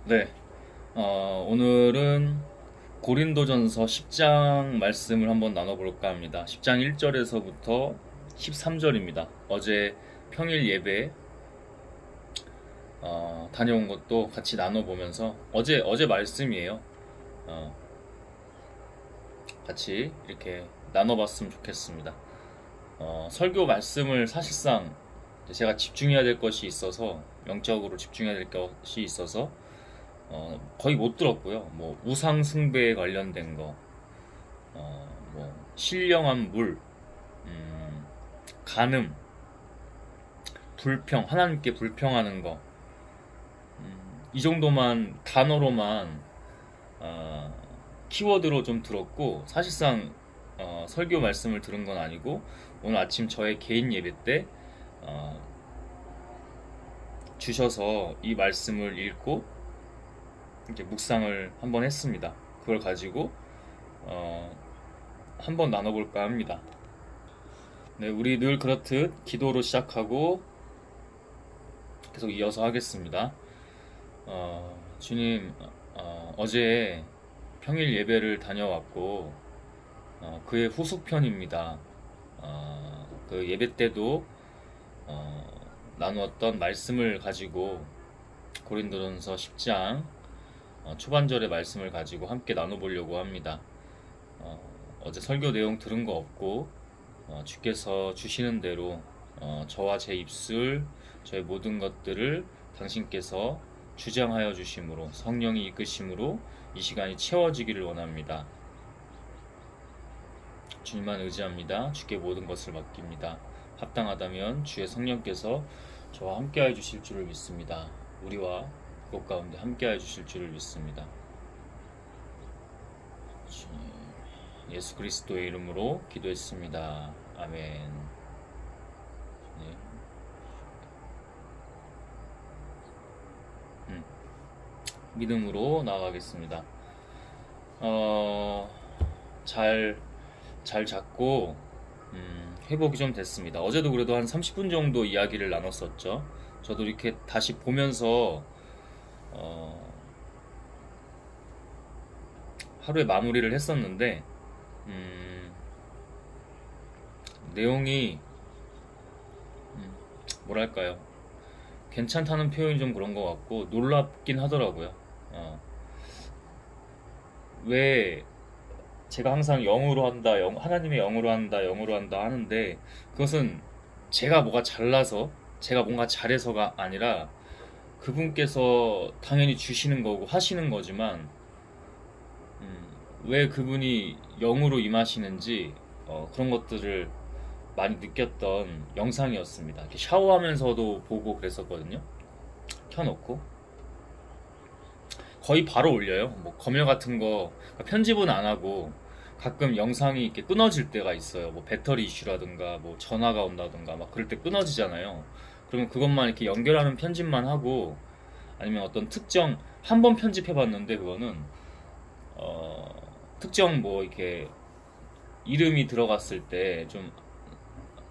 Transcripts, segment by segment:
네, 오늘은 고린도전서 10장 말씀을 한번 나눠볼까 합니다. 10장 1절에서부터 13절입니다. 어제 평일 예배 다녀온 것도 같이 나눠보면서 어제 말씀이에요. 어, 같이 이렇게 나눠봤으면 좋겠습니다. 설교 말씀을 사실상 제가 집중해야 될 것이 있어서 영적으로 집중해야 될 것이 있어서 거의 못 들었고요. 뭐 우상 숭배에 관련된 거, 뭐 신령한 물, 간음, 불평, 하나님께 불평하는 거, 이 정도만 단어로만 키워드로 좀 들었고 사실상 설교 말씀을 들은 건 아니고 오늘 아침 저의 개인 예배 때 주셔서 이 말씀을 읽고 이렇게 묵상을 한번 했습니다. 그걸 가지고 한번 나눠볼까 합니다. 네, 우리 늘 그렇듯 기도로 시작하고 계속 이어서 하겠습니다. 주님, 어제 평일 예배를 다녀왔고 그의 후속편입니다. 그 예배 때도 나누었던 말씀을 가지고 고린도전서 10장 초반절의 말씀을 가지고 함께 나눠보려고 합니다. 어제 설교 내용 들은 거 없고 주께서 주시는 대로 저와 제 입술, 저의 모든 것들을 당신께서 주장하여 주심으로 성령이 이끄심으로 이 시간이 채워지기를 원합니다. 주님만 의지합니다. 주께 모든 것을 맡깁니다. 합당하다면 주의 성령께서 저와 함께하여 주실 줄을 믿습니다. 우리와 그것 가운데 함께하여 주실 줄을 믿습니다. 주님, 예수 그리스도의 이름으로 기도했습니다. 아멘. 네. 믿음으로 나아가겠습니다. 잘 잡고 회복이 좀 됐습니다. 어제도 그래도 한 30분 정도 이야기를 나눴었죠. 저도 이렇게 다시 보면서 하루에 마무리를 했었는데 내용이 뭐랄까요, 괜찮다는 표현이 좀 그런 것 같고 놀랍긴 하더라고요. 왜 제가 항상 영으로 한다, 하나님의 영으로 한다, 영으로 한다 하는데 그것은 제가 뭐가 잘나서 제가 뭔가 잘해서가 아니라 그분께서 당연히 주시는 거고 하시는 거지만 왜 그분이 영으로 임하시는지 그런 것들을 많이 느꼈던 영상이었습니다. 이렇게 샤워하면서도 보고 그랬었거든요. 켜놓고 거의 바로 올려요. 뭐 검열 같은 거 편집은 안 하고 가끔 영상이 이렇게 끊어질 때가 있어요. 뭐 배터리 이슈라든가 뭐 전화가 온다든가 막 그럴 때 끊어지잖아요. 그러면 그것만 이렇게 연결하는 편집만 하고 아니면 어떤 특정 한 번 편집해 봤는데 그거는 특정 뭐 이렇게 이름이 들어갔을 때 좀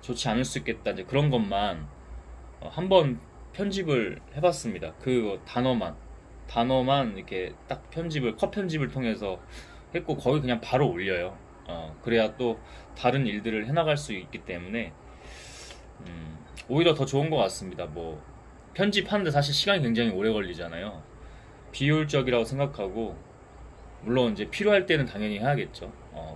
좋지 않을 수 있겠다 이제 그런 것만 한 번 편집을 해봤습니다. 그 단어만 이렇게 딱 컷 편집을 통해서 했고 거의 그냥 바로 올려요. 그래야 또 다른 일들을 해나갈 수 있기 때문에 오히려 더 좋은 것 같습니다. 뭐 편집하는데 사실 시간이 굉장히 오래 걸리잖아요. 비효율적이라고 생각하고 물론 이제 필요할 때는 당연히 해야겠죠.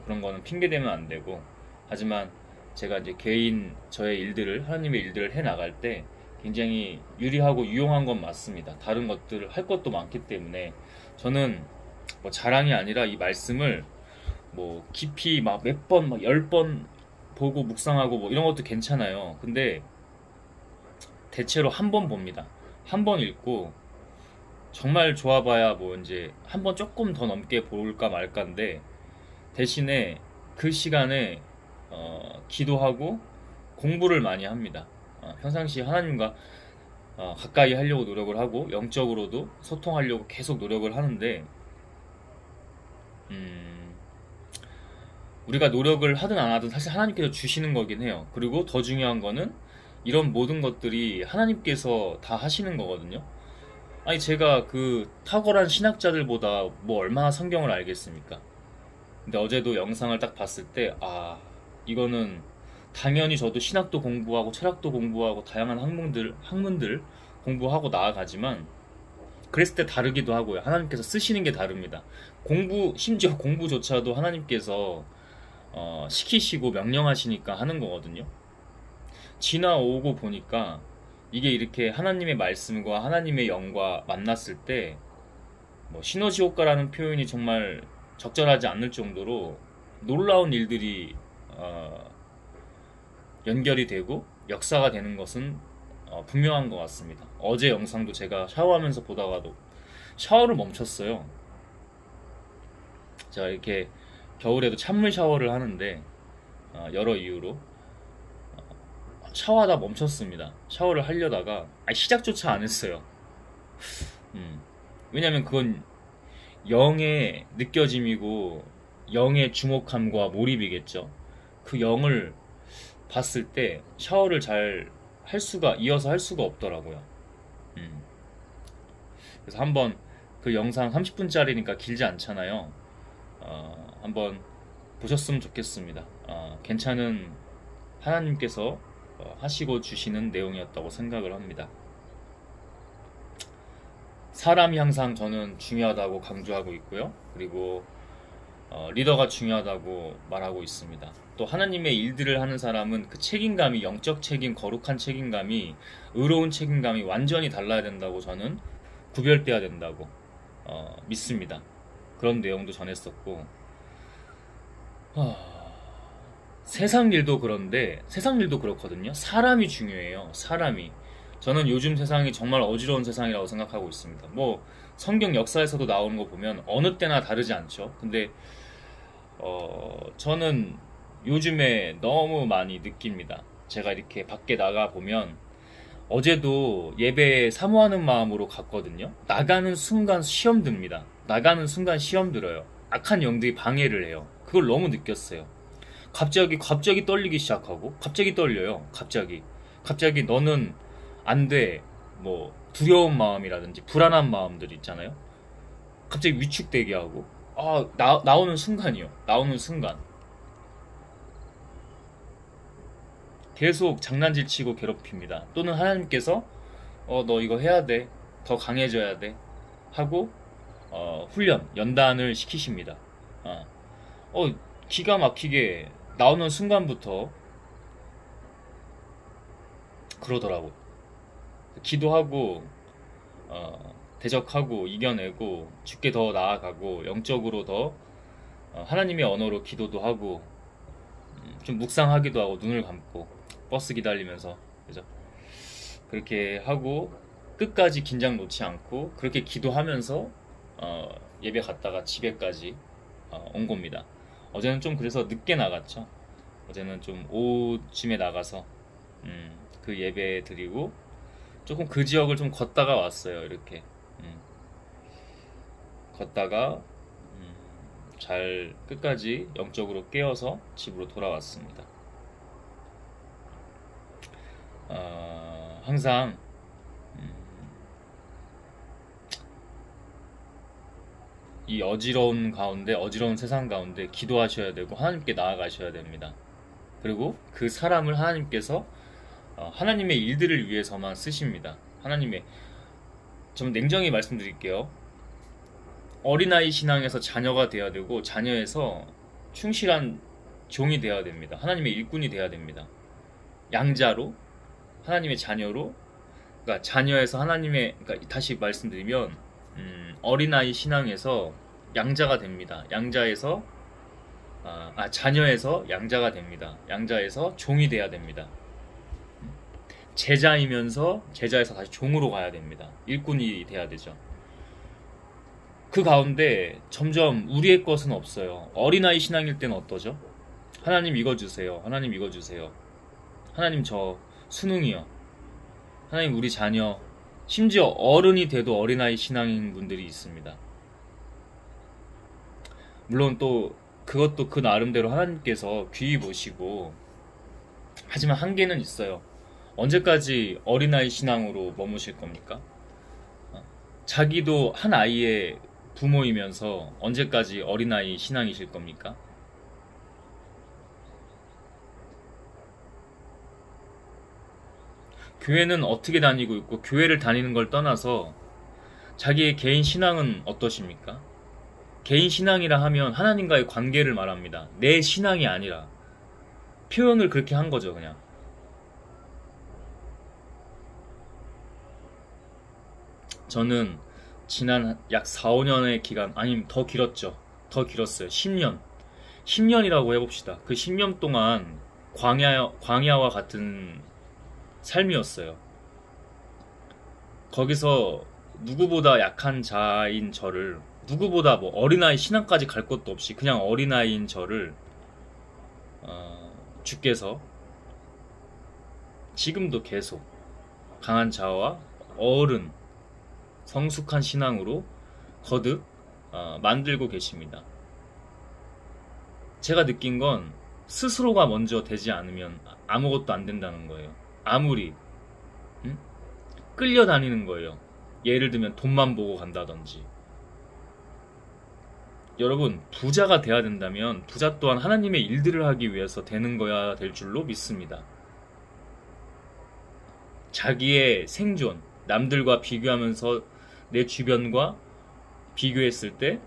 그런 거는 핑계 대면 안 되고 하지만 제가 이제 개인 저의 일들을 하나님의 일들을 해 나갈 때 굉장히 유리하고 유용한 건 맞습니다. 다른 것들을 할 것도 많기 때문에 저는 뭐 자랑이 아니라 이 말씀을 뭐 깊이 막 몇 번, 막 10번 보고 묵상하고 뭐 이런 것도 괜찮아요. 근데 대체로 한 번 봅니다. 한 번 읽고 정말 좋아봐야 뭐 이제 한 번 조금 더 넘게 볼까 말까인데 대신에 그 시간에 기도하고 공부를 많이 합니다. 평상시 하나님과 가까이 하려고 노력을 하고 영적으로도 소통하려고 계속 노력을 하는데 우리가 노력을 하든 안 하든 사실 하나님께서 주시는 거긴 해요. 그리고 더 중요한 거는 이런 모든 것들이 하나님께서 다 하시는 거거든요. 아니 제가 그 탁월한 신학자들보다 뭐 얼마나 성경을 알겠습니까? 근데 어제도 영상을 딱 봤을 때, 이거는 당연히 저도 신학도 공부하고 철학도 공부하고 다양한 학문들 공부하고 나아가지만, 그랬을 때 다르기도 하고요. 하나님께서 쓰시는 게 다릅니다. 심지어 공부조차도 하나님께서 시키시고 명령하시니까 하는 거거든요. 지나오고 보니까 이게 이렇게 하나님의 말씀과 하나님의 영과 만났을 때, 뭐 시너지 효과라는 표현이 정말 적절하지 않을 정도로 놀라운 일들이 연결이 되고 역사가 되는 것은 분명한 것 같습니다. 어제 영상도 제가 샤워하면서 보다가도 샤워를 멈췄어요. 제가 이렇게 겨울에도 찬물 샤워를 하는데 여러 이유로 샤워하다 멈췄습니다. 샤워를 하려다가 시작조차 안 했어요. 왜냐면 그건 영의 느껴짐이고 영의 주목함과 몰입이겠죠. 그 영을 봤을 때 샤워를 이어서 할 수가 없더라고요. 그래서 한번 그 영상 30분짜리니까 길지 않잖아요. 한번 보셨으면 좋겠습니다. 괜찮은 하나님께서 하시고 주시는 내용이었다고 생각을 합니다. 사람이 항상 저는 중요하다고 강조하고 있고요. 그리고 리더가 중요하다고 말하고 있습니다. 또 하나님의 일들을 하는 사람은 그 책임감이, 영적 책임, 거룩한 책임감이, 의로운 책임감이 완전히 달라야 된다고 저는 구별돼야 된다고 믿습니다. 그런 내용도 전했었고, 세상 일도 그런데 세상 일도 그렇거든요. 사람이 중요해요. 사람이. 저는 요즘 세상이 정말 어지러운 세상이라고 생각하고 있습니다. 뭐 성경 역사에서도 나오는 거 보면 어느 때나 다르지 않죠. 근데 저는 요즘에 너무 많이 느낍니다. 제가 이렇게 밖에 나가 보면, 어제도 예배 사모하는 마음으로 갔거든요. 나가는 순간 시험 듭니다. 나가는 순간 시험 들어요. 악한 영들이 방해를 해요. 그걸 너무 느꼈어요. 갑자기 떨리기 시작하고, 갑자기 떨려요. 갑자기 너는 안 돼. 뭐 두려운 마음이라든지 불안한 마음들 있잖아요. 갑자기 위축되게 하고, 나오는 순간이요. 나오는 순간 계속 장난질 치고 괴롭힙니다. 또는 하나님께서 너 이거 해야 돼. 더 강해져야 돼. 하고 연단을 시키십니다. 기가 막히게 나오는 순간부터 그러더라고요. 기도하고 대적하고 이겨내고 죽게 더 나아가고 영적으로 더 하나님의 언어로 기도도 하고 좀 묵상하기도 하고 눈을 감고 버스 기다리면서, 그죠? 그렇게 하고 끝까지 긴장 놓지 않고 그렇게 기도하면서 예배 갔다가 집에까지 온 겁니다. 어제는 좀 그래서 늦게 나갔죠. 어제는 좀 오후쯤에 나가서 그 예배 드리고 조금 그 지역을 좀 걷다가 왔어요. 이렇게 걷다가 잘 끝까지 영적으로 깨어서 집으로 돌아왔습니다. 항상 이 어지러운 세상 가운데 기도하셔야 되고 하나님께 나아가셔야 됩니다. 그리고 그 사람을 하나님께서 하나님의 일들을 위해서만 쓰십니다. 좀 냉정히 말씀드릴게요. 어린아이 신앙에서 자녀가 돼야 되고, 자녀에서 충실한 종이 돼야 됩니다. 하나님의 일꾼이 돼야 됩니다. 양자로, 하나님의 자녀로, 그러니까 자녀에서 그러니까 다시 말씀드리면 어린아이 신앙에서 양자가 됩니다. 자녀에서 양자가 됩니다. 양자에서 종이 돼야 됩니다. 제자이면서 제자에서 다시 종으로 가야 됩니다. 일꾼이 돼야 되죠. 그 가운데 점점 우리의 것은 없어요. 어린아이 신앙일 때는 어떠죠? 하나님 이거 주세요. 하나님 이거 주세요. 하나님 저 수능이요. 하나님 우리 자녀. 심지어 어른이 돼도 어린아이 신앙인 분들이 있습니다. 물론 또 그것도 그 나름대로 하나님께서 귀히 보시고, 하지만 한계는 있어요. 언제까지 어린아이 신앙으로 머무실 겁니까? 자기도 한 아이의 부모이면서 언제까지 어린아이 신앙이실 겁니까? 교회는 어떻게 다니고 있고 교회를 다니는 걸 떠나서 자기의 개인 신앙은 어떠십니까? 개인 신앙이라 하면 하나님과의 관계를 말합니다. 내 신앙이 아니라 표현을 그렇게 한 거죠, 그냥. 저는 지난 약 4, 5년의 기간, 아니면 더 길었죠. 더 길었어요. 10년. 10년이라고 해봅시다. 그 10년 동안 광야와 같은 삶이었어요. 거기서 누구보다 약한 자인 저를, 누구보다 뭐 어린아이 신앙까지 갈 것도 없이 그냥 어린아이인 저를 주께서 지금도 계속 강한 자와 어른, 성숙한 신앙으로 거듭 만들고 계십니다. 제가 느낀 건 스스로가 먼저 되지 않으면 아무것도 안 된다는 거예요. 아무리 끌려다니는 거예요. 예를 들면 돈만 보고 간다든지. 여러분, 부자가 돼야 된다면 부자 또한 하나님의 일들을 하기 위해서 되는 거야 될 줄로 믿습니다. 자기의 생존, 남들과 비교하면서 내 주변과 비교했을 때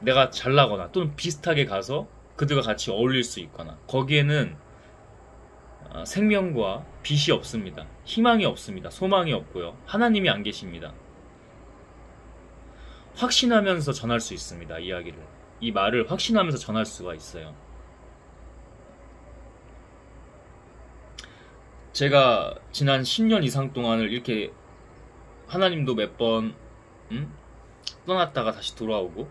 내가 잘나거나 또는 비슷하게 가서 그들과 같이 어울릴 수 있거나, 거기에는 생명과 빛이 없습니다. 희망이 없습니다. 소망이 없고요. 하나님이 안 계십니다. 확신하면서 전할 수 있습니다. 이야기를. 이 말을 확신하면서 전할 수가 있어요. 제가 지난 10년 이상 동안을 이렇게 하나님도 몇 번 떠났다가 다시 돌아오고,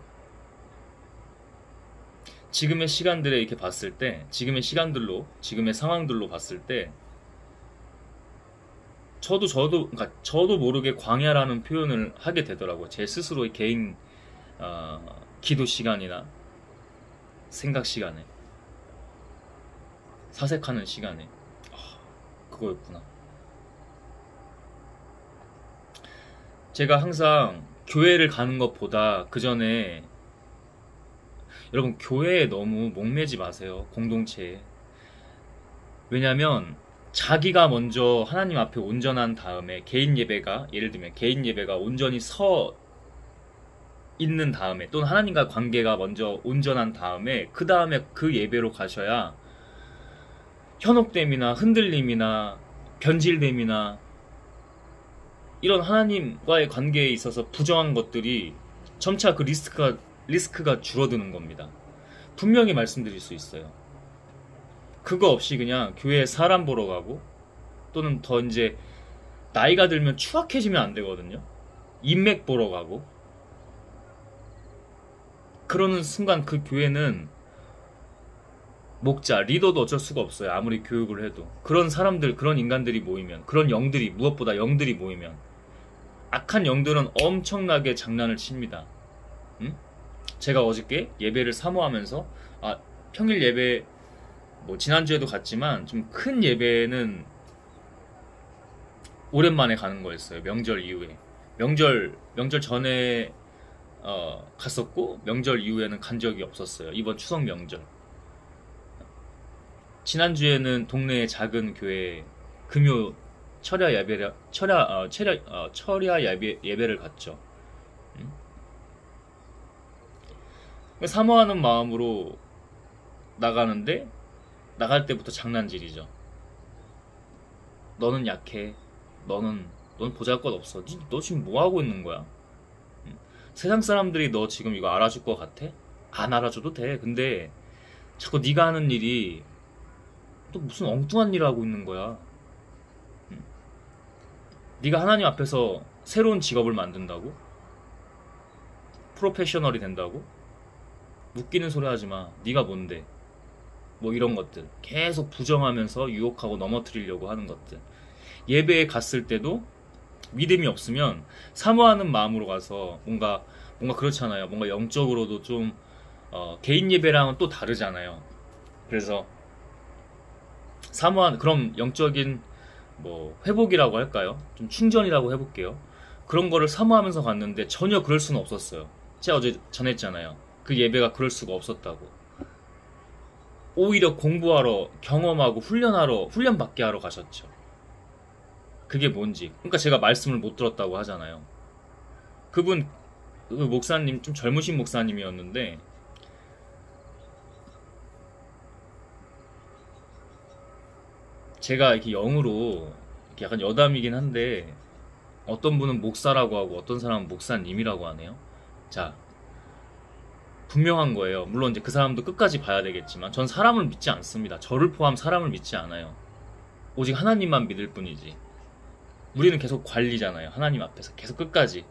지금의 시간들에 이렇게 봤을 때, 지금의 시간들로, 지금의 상황들로 봤을 때, 그러니까 저도 모르게 광야라는 표현을 하게 되더라고요. 제 스스로의 개인 기도 시간이나 생각 시간에, 사색하는 시간에. 그거였구나. 제가 항상 교회를 가는 것보다 그 전에, 여러분, 교회에 너무 목매지 마세요. 공동체에. 왜냐면 자기가 먼저 하나님 앞에 온전한 다음에, 개인 예배가, 예를 들면 개인 예배가 온전히 서 있는 다음에, 또는 하나님과 관계가 먼저 온전한 다음에, 그 다음에 그 예배로 가셔야 현혹됨이나 흔들림이나 변질됨이나 이런 하나님과의 관계에 있어서 부정한 것들이 점차 그 리스크가 줄어드는 겁니다. 분명히 말씀드릴 수 있어요. 그거 없이 그냥 교회에 사람 보러 가고, 또는 더 이제 나이가 들면 추악해지면 안 되거든요. 인맥 보러 가고, 그러는 순간 그 교회는 목자, 리더도 어쩔 수가 없어요. 아무리 교육을 해도. 그런 사람들, 그런 인간들이 모이면, 그런 영들이, 무엇보다 영들이 모이면, 악한 영들은 엄청나게 장난을 칩니다. 제가 어저께 예배를 사모하면서, 평일 예배, 뭐 지난주에도 갔지만 좀 큰 예배는 오랜만에 가는 거였어요. 명절 이후에. 명절 전에 갔었고, 명절 이후에는 간 적이 없었어요. 이번 추석 명절. 지난주에는 동네의 작은 교회에 금요 철야 예배를 갔죠. 사모하는 마음으로 나가는데, 나갈 때부터 장난질이죠. 너는 약해. 너는 보잘것없어. 너 지금 뭐 하고 있는 거야? 세상 사람들이 너 지금 이거 알아줄 것 같아? 안 알아줘도 돼. 근데 자꾸 네가 하는 일이 또 무슨 엉뚱한 일을 하고 있는 거야. 네가 하나님 앞에서 새로운 직업을 만든다고? 프로페셔널이 된다고? 웃기는 소리 하지 마. 네가 뭔데? 뭐 이런 것들 계속 부정하면서 유혹하고 넘어뜨리려고 하는 것들. 예배에 갔을 때도 믿음이 없으면 사모하는 마음으로 가서 뭔가 그렇잖아요. 뭔가 영적으로도 좀 개인 예배랑은 또 다르잖아요. 그래서 그럼 영적인 뭐 회복이라고 할까요? 좀 충전이라고 해볼게요. 그런 거를 사모하면서 갔는데 전혀 그럴 수는 없었어요. 제가 어제 전했잖아요. 그 예배가 그럴 수가 없었다고. 오히려 공부하러, 경험하고 훈련받게 하러 가셨죠. 그게 뭔지. 그러니까 제가 말씀을 못 들었다고 하잖아요. 그분, 그 목사님, 좀 젊으신 목사님이었는데, 제가 이렇게 영으로, 이렇게 약간 여담이긴 한데, 어떤 분은 목사라고 하고, 어떤 사람은 목사님이라고 하네요. 자, 분명한 거예요. 물론 이제 그 사람도 끝까지 봐야 되겠지만, 전 사람을 믿지 않습니다. 저를 포함 사람을 믿지 않아요. 오직 하나님만 믿을 뿐이지. 우리는 계속 관리잖아요. 하나님 앞에서 계속 끝까지.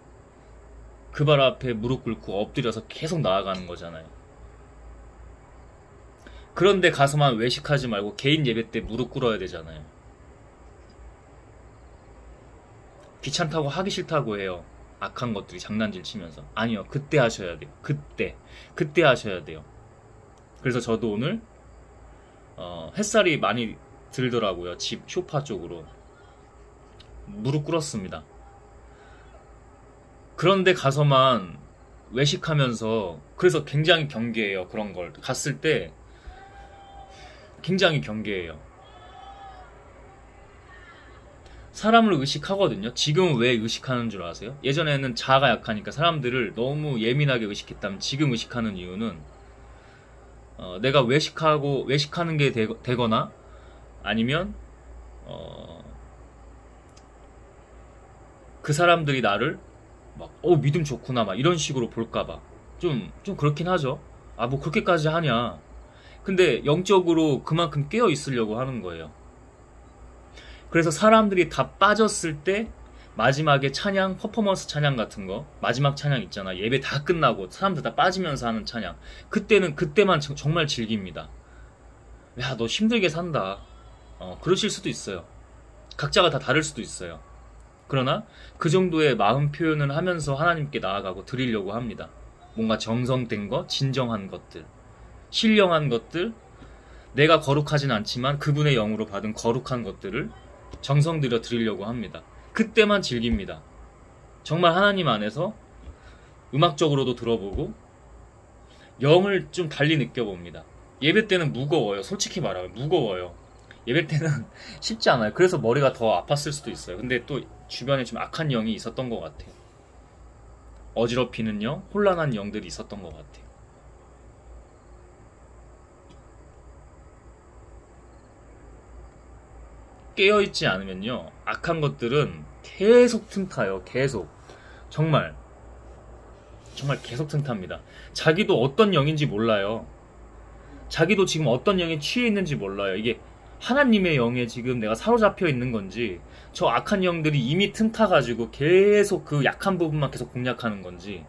그 발 앞에 무릎 꿇고 엎드려서 계속 나아가는 거잖아요. 그런데 가서만 외식하지 말고 개인 예배 때 무릎 꿇어야 되잖아요. 귀찮다고 하기 싫다고 해요. 악한 것들이 장난질 치면서. 아니요. 그때 하셔야 돼요. 그때 하셔야 돼요. 그래서 저도 오늘 햇살이 많이 들더라고요. 집 쇼파 쪽으로. 무릎 꿇었습니다. 그런데 가서만 외식하면서, 그래서 굉장히 경계해요. 그런 걸 갔을 때 굉장히 경계해요. 사람을 의식하거든요. 지금은 왜 의식하는 줄 아세요? 예전에는 자아가 약하니까 사람들을 너무 예민하게 의식했다면, 지금 의식하는 이유는 내가 외식하는 게 되거나 아니면 그 사람들이 나를 막 믿음 좋구나 막 이런 식으로 볼까봐 좀 그렇긴 하죠. 아, 뭐 그렇게까지 하냐. 근데 영적으로 그만큼 깨어 있으려고 하는 거예요. 그래서 사람들이 다 빠졌을 때 마지막에 찬양, 퍼포먼스 찬양 같은 거, 마지막 찬양 있잖아. 예배 다 끝나고 사람들 다 빠지면서 하는 찬양. 그때만 정말 즐깁니다. 야, 너 힘들게 산다. 그러실 수도 있어요. 각자가 다 다를 수도 있어요. 그러나 그 정도의 마음 표현을 하면서 하나님께 나아가고 드리려고 합니다. 뭔가 정성된 거, 진정한 것들, 신령한 것들, 내가 거룩하진 않지만 그분의 영으로 받은 거룩한 것들을 정성 들여 드리려고 합니다. 그때만 즐깁니다. 정말 하나님 안에서 음악적으로도 들어보고 영을 좀 달리 느껴봅니다. 예배 때는 무거워요. 솔직히 말하면 무거워요. 예배 때는 쉽지 않아요. 그래서 머리가 더 아팠을 수도 있어요. 근데 또 주변에 좀 악한 영이 있었던 것 같아요. 어지럽히는 영, 혼란한 영들이 있었던 것 같아요. 깨어있지 않으면요, 악한 것들은 계속 틈타요. 계속. 정말 계속 틈탑니다. 자기도 어떤 영인지 몰라요. 자기도 지금 어떤 영에 취해 있는지 몰라요. 이게 하나님의 영에 지금 내가 사로잡혀 있는 건지, 저 악한 영들이 이미 틈타가지고 계속 그 약한 부분만 계속 공략하는 건지,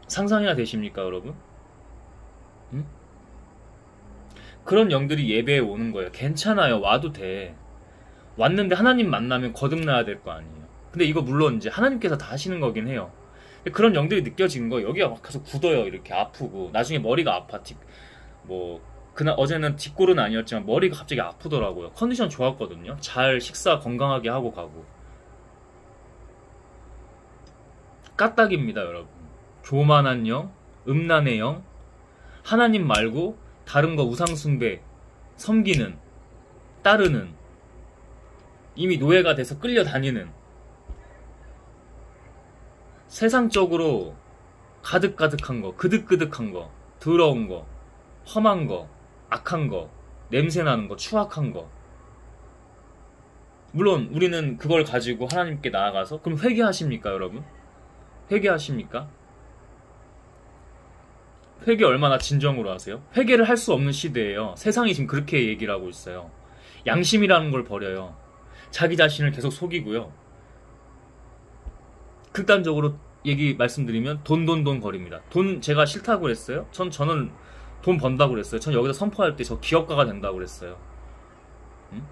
상상이나 되십니까, 여러분? 응? 그런 영들이 예배에 오는 거예요. 괜찮아요. 와도 돼. 왔는데 하나님 만나면 거듭나야 될 거 아니에요. 근데 이거 물론 이제 하나님께서 다 하시는 거긴 해요. 그런 영들이 느껴진 거, 여기가 막 계속 굳어요. 이렇게 아프고. 나중에 머리가 아파. 어제는 뒷골은 아니었지만 머리가 갑자기 아프더라고요. 컨디션 좋았거든요. 잘 식사 건강하게 하고 가고. 까딱입니다, 여러분. 교만한 영, 음란의 영, 하나님 말고 다른 거 우상숭배, 섬기는, 따르는, 이미 노예가 돼서 끌려다니는, 세상적으로 가득가득한 거, 그득그득한 거, 더러운 거, 험한 거, 악한 거, 냄새나는 거, 추악한 거. 물론 우리는 그걸 가지고 하나님께 나아가서, 그럼 회개하십니까, 여러분? 회개하십니까? 회개 얼마나 진정으로 하세요? 회개를 할 수 없는 시대예요. 세상이 지금 그렇게 얘기를 하고 있어요. 양심이라는 걸 버려요. 자기 자신을 계속 속이고요. 극단적으로 말씀드리면 돈 거립니다. 돈 제가 싫다고 그랬어요? 저는 돈 번다고 그랬어요. 전 여기서 선포할 때 저 기업가가 된다고 그랬어요. 응?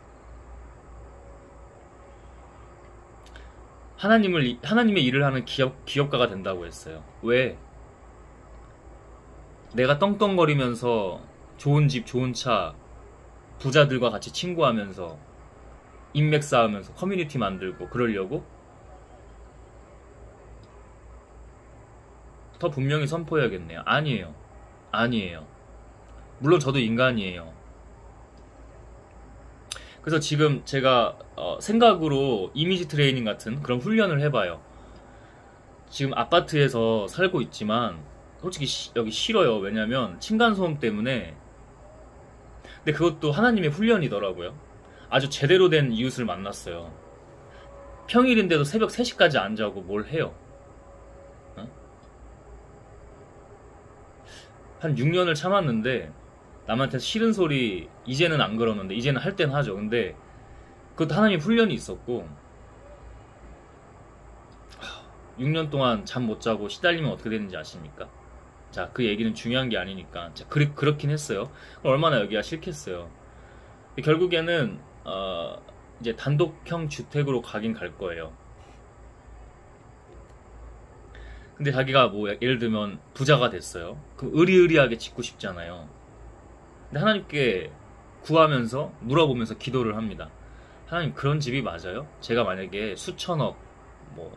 하나님의 일을 하는 기업가가 된다고 했어요. 왜? 내가 떵떵거리면서 좋은 집, 좋은 차, 부자들과 같이 친구하면서 인맥 쌓으면서 커뮤니티 만들고 그러려고? 더 분명히 선포해야겠네요. 아니에요. 아니에요. 물론 저도 인간이에요. 그래서 지금 제가 생각으로 이미지 트레이닝 같은 그런 훈련을 해봐요. 지금 아파트에서 살고 있지만 솔직히 여기 싫어요. 왜냐면 층간소음 때문에. 근데 그것도 하나님의 훈련이더라고요. 아주 제대로 된 이웃을 만났어요. 평일인데도 새벽 3시까지 안 자고 뭘 해요. 한 6년을 참았는데 남한테 싫은 소리 이제는 안 그러는데 이제는 할 땐 하죠. 근데 그것도 하나님 훈련이 있었고 6년 동안 잠 못 자고 시달리면 어떻게 되는지 아십니까? 자, 그 얘기는 중요한 게 아니니까. 자, 그렇긴 했어요. 얼마나 여기가 싫겠어요. 결국에는 이제 단독형 주택으로 가긴 갈 거예요. 근데 자기가 뭐 예를 들면 부자가 됐어요. 그럼 의리의리하게 짓고 싶잖아요. 근데 하나님께 구하면서 물어보면서 기도를 합니다. 하나님, 그런 집이 맞아요? 제가 만약에 수천억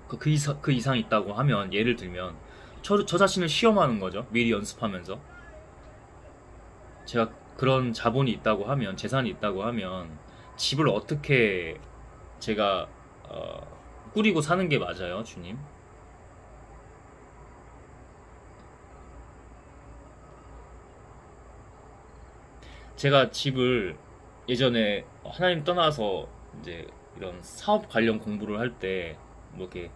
그 이상 있다고 하면, 예를 들면 저 자신을 시험하는 거죠. 미리 연습하면서. 제가 그런 자본이 있다고 하면, 재산이 있다고 하면 집을 어떻게 제가 꾸리고 사는 게 맞아요, 주님? 제가 집을 예전에 하나님 떠나서 이제 이런 사업 관련 공부를 할 때 뭐 이렇게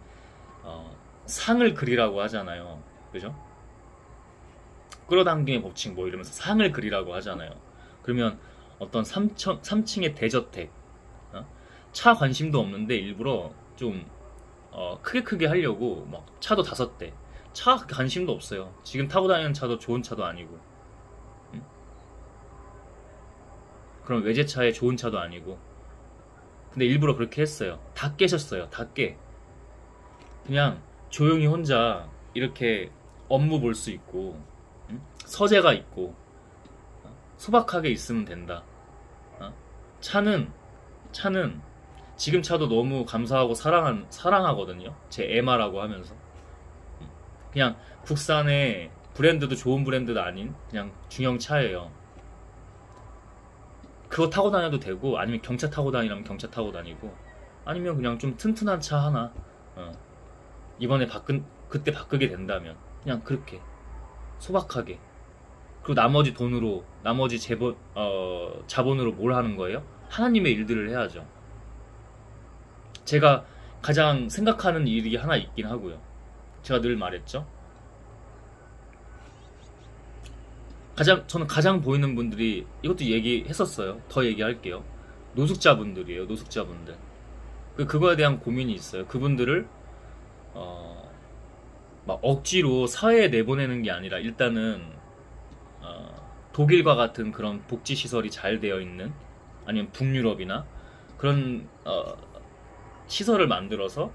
상을 그리라고 하잖아요. 그죠? 끌어당김의 법칙 뭐 이러면서 상을 그리라고 하잖아요. 그러면 어떤 3층의 대저택, 차 관심도 없는데 일부러 좀 크게 하려고 막 차도 5대, 차 관심도 없어요. 지금 타고 다니는 차도 좋은 차도 아니고, 그럼 외제차에 좋은 차도 아니고. 근데 일부러 그렇게 했어요. 다 깨셨어요. 다 깨. 그냥 조용히 혼자 이렇게 업무 볼 수 있고, 서재가 있고, 소박하게 있으면 된다. 차는 지금 차도 너무 감사하고 사랑하거든요. 제 에마라고 하면서. 그냥 국산의 브랜드도 좋은 브랜드도 아닌 그냥 중형 차예요. 그거 타고 다녀도 되고, 아니면 경차 타고 다니라면 경차 타고 다니고, 아니면 그냥 좀 튼튼한 차 하나, 이번에 그때 바꾸게 된다면 그냥 그렇게 소박하게. 그리고 나머지 자본으로 뭘 하는 거예요? 하나님의 일들을 해야죠. 제가 가장 생각하는 일이 하나 있긴 하고요. 제가 늘 말했죠. 저는 가장 보이는 분들이, 이것도 얘기했었어요. 더 얘기할게요. 노숙자분들이에요. 노숙자분들. 그거에 대한 고민이 있어요. 그분들을 막 억지로 사회에 내보내는 게 아니라, 일단은 독일과 같은 그런 복지시설이 잘 되어 있는, 아니면 북유럽이나 그런 시설을 만들어서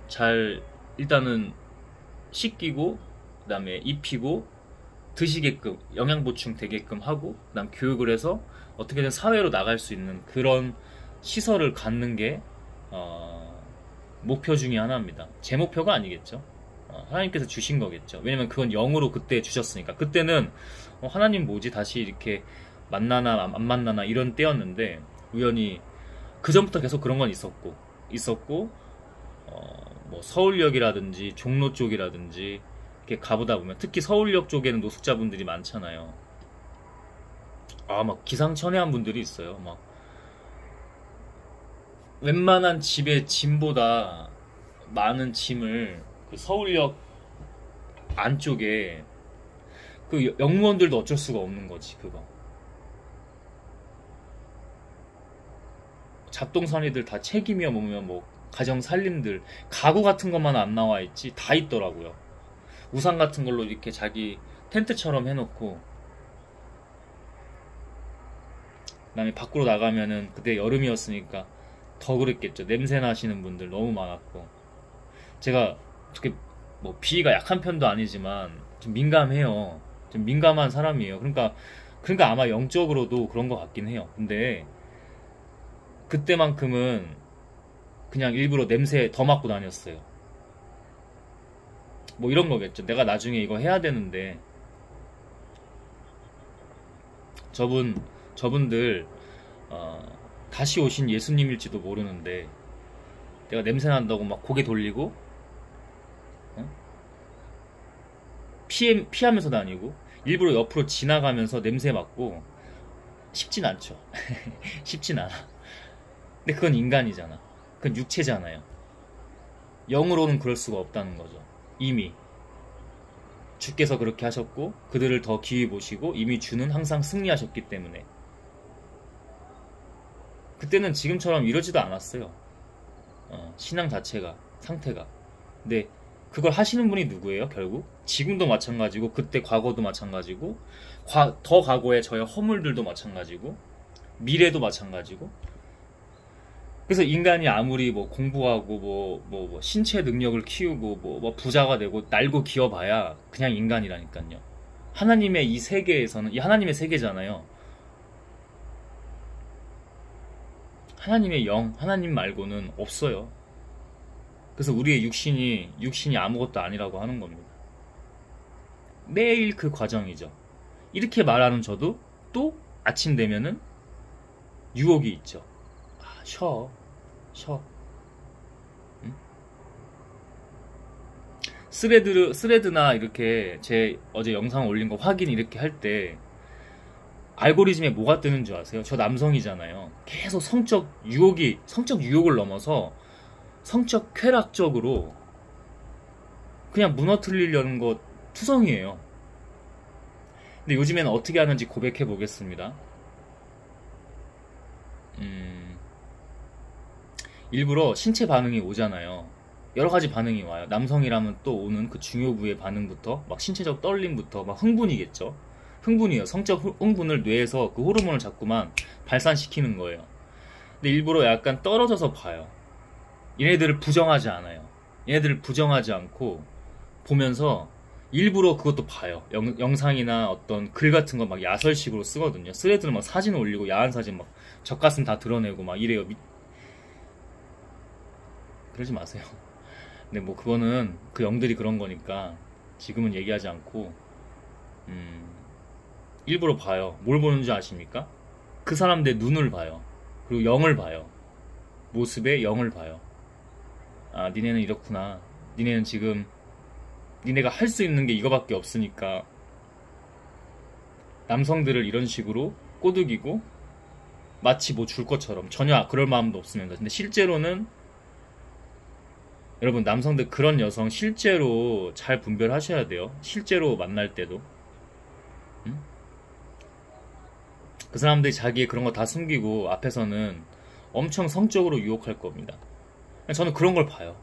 잘 일단은 씻기고, 그 다음에 입히고, 드시게끔 영양보충 되게끔 하고, 그 다음 교육을 해서 어떻게든 사회로 나갈 수 있는 그런 시설을 갖는 게 목표 중에 하나입니다. 제 목표가 아니겠죠. 하나님께서 주신 거겠죠. 왜냐면 그건 영으로 그때 주셨으니까. 그때는 하나님 뭐지 다시 이렇게 만나나 안 만나나 이런 때였는데, 우연히 그 전부터 계속 그런 건 있었고 뭐 서울역이라든지 종로 쪽이라든지 이렇게 가보다 보면, 특히 서울역 쪽에는 노숙자분들이 많잖아요. 막 기상천외한 분들이 있어요. 막 웬만한 집의 짐보다 많은 짐을 그 서울역 안쪽에, 그 영무원들도 어쩔 수가 없는 거지. 그거 잡동사니들 다 책임이야 보면, 뭐 가정 살림들, 가구 같은 것만 안 나와 있지 다 있더라고요. 우산 같은 걸로 이렇게 자기 텐트처럼 해놓고, 그다음에 밖으로 나가면은 그때 여름이었으니까 더 그랬겠죠. 냄새 나시는 분들 너무 많았고. 제가 어떻게 뭐 비위가 약한 편도 아니지만 좀 민감해요. 좀 민감한 사람이에요. 그러니까 아마 영적으로도 그런 것 같긴 해요. 근데 그때만큼은 그냥 일부러 냄새 더 맡고 다녔어요. 뭐 이런 거겠죠. 내가 나중에 이거 해야 되는데 저분들 다시 오신 예수님일지도 모르는데 내가 냄새 난다고 막 고개 돌리고 피하면서 다니고 일부러 옆으로 지나가면서 냄새 맡고 쉽진 않죠. 쉽진 않아. 근데 그건 인간이잖아. 그건 육체잖아요. 영으로는 그럴 수가 없다는 거죠. 이미 주께서 그렇게 하셨고 그들을 더 기이 보시고 이미 주는 항상 승리하셨기 때문에 그때는 지금처럼 이러지도 않았어요. 신앙 자체가 상태가. 근데 그걸 하시는 분이 누구예요? 결국 지금도 마찬가지고 그때 과거도 마찬가지고 더 과거의 저의 허물들도 마찬가지고 미래도 마찬가지고. 그래서 인간이 아무리 뭐 공부하고 뭐 신체 능력을 키우고 뭐 부자가 되고 날고 기어봐야 그냥 인간이라니까요. 하나님의 이 세계에서는 이 하나님의 세계잖아요. 하나님의 영, 하나님 말고는 없어요. 그래서 우리의 육신이 아무것도 아니라고 하는 겁니다. 매일 그 과정이죠. 이렇게 말하는 저도 또 아침 되면은 유혹이 있죠. 쉬어. 응? 스레드나 이렇게 제 어제 영상 올린 거 확인 이렇게 할 때 알고리즘에 뭐가 뜨는 줄 아세요? 저 남성이잖아요. 계속 성적 유혹을 넘어서 성적 쾌락적으로 그냥 무너뜨리려는 거 투성이에요. 근데 요즘에는 어떻게 하는지 고백해 보겠습니다. 일부러 신체 반응이 오잖아요. 여러 가지 반응이 와요. 남성이라면 또 오는 그 중요 부의 반응부터 막 신체적 떨림부터 막 흥분이겠죠. 흥분이에요. 성적 흥분을 뇌에서 그 호르몬을 자꾸만 발산시키는 거예요. 근데 일부러 약간 떨어져서 봐요. 얘네들을 부정하지 않아요. 얘네들을 부정하지 않고 보면서 일부러 그것도 봐요. 영상이나 어떤 글 같은 거 막 야설식으로 쓰거든요. 스레드를 막 사진 올리고 야한 사진 막 젖가슴 다 드러내고 막 이래요. 그러지 마세요. 근데 뭐 그거는 그 영들이 그런 거니까 지금은 얘기하지 않고 일부러 봐요. 뭘 보는 줄 아십니까? 그 사람들의 눈을 봐요. 그리고 영을 봐요. 모습의 영을 봐요. 아, 니네는 이렇구나. 니네는 지금 니네가 할 수 있는 게 이거밖에 없으니까 남성들을 이런 식으로 꼬드기고 마치 뭐 줄 것처럼 전혀 그럴 마음도 없으면서. 근데 실제로는 여러분 남성들 그런 여성 실제로 잘 분별하셔야 돼요. 실제로 만날 때도. 응? 그 사람들이 자기의 그런 거 다 숨기고 앞에서는 엄청 성적으로 유혹할 겁니다. 저는 그런 걸 봐요.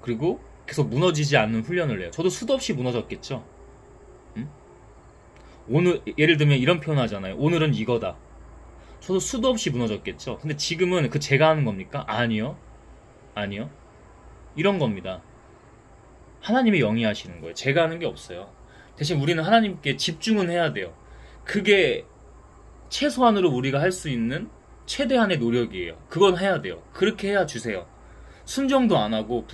그리고 계속 무너지지 않는 훈련을 해요. 저도 수도 없이 무너졌겠죠. 응? 오늘 예를 들면 이런 표현 하잖아요. 오늘은 이거다. 저도 수도 없이 무너졌겠죠. 근데 지금은 그 제가 하는 겁니까? 아니요. 이런 겁니다. 하나님이 영위하시는 거예요. 제가 하는 게 없어요. 대신 우리는 하나님께 집중은 해야 돼요. 그게 최소한으로 우리가 할 수 있는 최대한의 노력이에요. 그건 해야 돼요. 그렇게 해야 주세요. 순종도 안 하고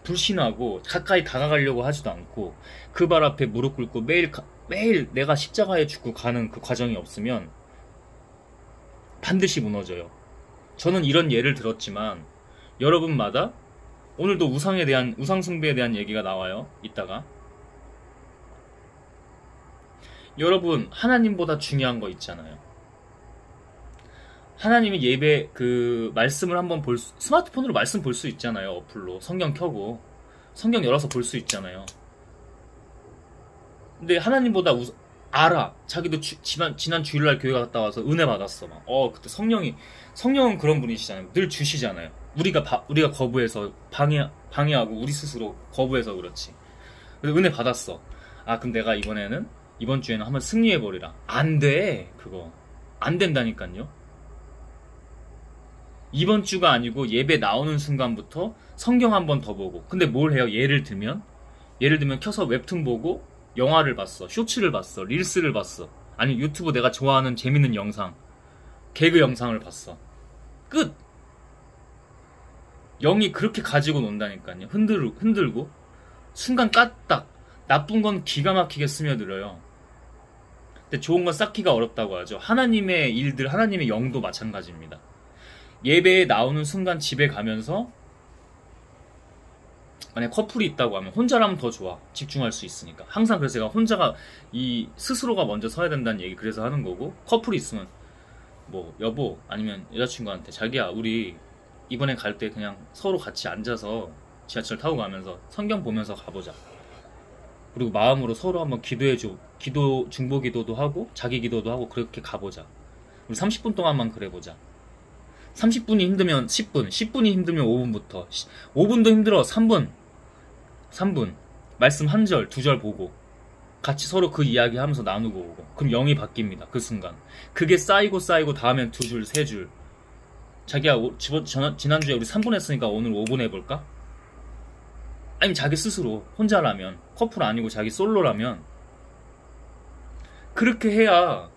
불신하고 가까이 다가가려고 하지도 않고 그 발 앞에 무릎 꿇고 매일 내가 십자가에 죽고 가는 그 과정이 없으면 반드시 무너져요. 저는 이런 예를 들었지만 여러분마다 오늘도 우상 숭배에 대한 얘기가 나와요. 이따가 여러분 하나님보다 중요한 거 있잖아요. 하나님이 예배 그 말씀을 한번 스마트폰으로 말씀 볼 수 있잖아요. 어플로 성경 켜고 성경 열어서 볼 수 있잖아요. 근데 하나님보다 알아. 자기도 지난 주일날 교회 갔다 와서 은혜 받았어. 막. 그때 성령은 그런 분이시잖아요. 늘 주시잖아요. 우리가 거부해서 방해하고 우리 스스로 거부해서 그렇지. 그래서 은혜 받았어. 그럼 내가 이번 주에는 한번 승리해버리라. 안 돼. 그거 안 된다니까요. 이번 주가 아니고 예배 나오는 순간부터 성경 한 번 더 보고. 근데 뭘 해요? 예를 들면 켜서 웹툰 보고 영화를 봤어. 쇼츠를 봤어. 릴스를 봤어. 아니 유튜브 내가 좋아하는 재밌는 영상 개그 영상을 봤어. 끝. 영이 그렇게 가지고 논다니까요. 흔들고 순간 까딱. 나쁜 건 기가 막히게 스며들어요. 근데 좋은 건 쌓기가 어렵다고 하죠. 하나님의 일들, 하나님의 영도 마찬가지입니다. 예배에 나오는 순간 집에 가면서 만약 커플이 있다고 하면 혼자라면 더 좋아. 집중할 수 있으니까. 항상 그래서 제가 혼자가 스스로가 먼저 서야 된다는 얘기 그래서 하는 거고, 커플이 있으면 뭐 여보 아니면 여자친구한테 자기야 우리 이번에 갈 때 그냥 서로 같이 앉아서 지하철 타고 가면서 성경 보면서 가보자. 그리고 마음으로 서로 한번 기도해줘. 중보 기도도 하고 자기 기도도 하고 그렇게 가보자. 우리 30분 동안만 그래보자. 30분이 힘들면 10분, 10분이 힘들면 5분부터, 5분도 힘들어 3분, 말씀 한 절, 두 절 보고 같이 서로 그 이야기 하면서 나누고 오고, 그럼 영이 바뀝니다. 그 순간 그게 쌓이고 다음엔 두 줄, 세 줄. 자기야 지난주에 우리 3분 했으니까 오늘 5분 해볼까? 아니면 자기 스스로 혼자라면, 커플 아니고 자기 솔로라면 그렇게 해야.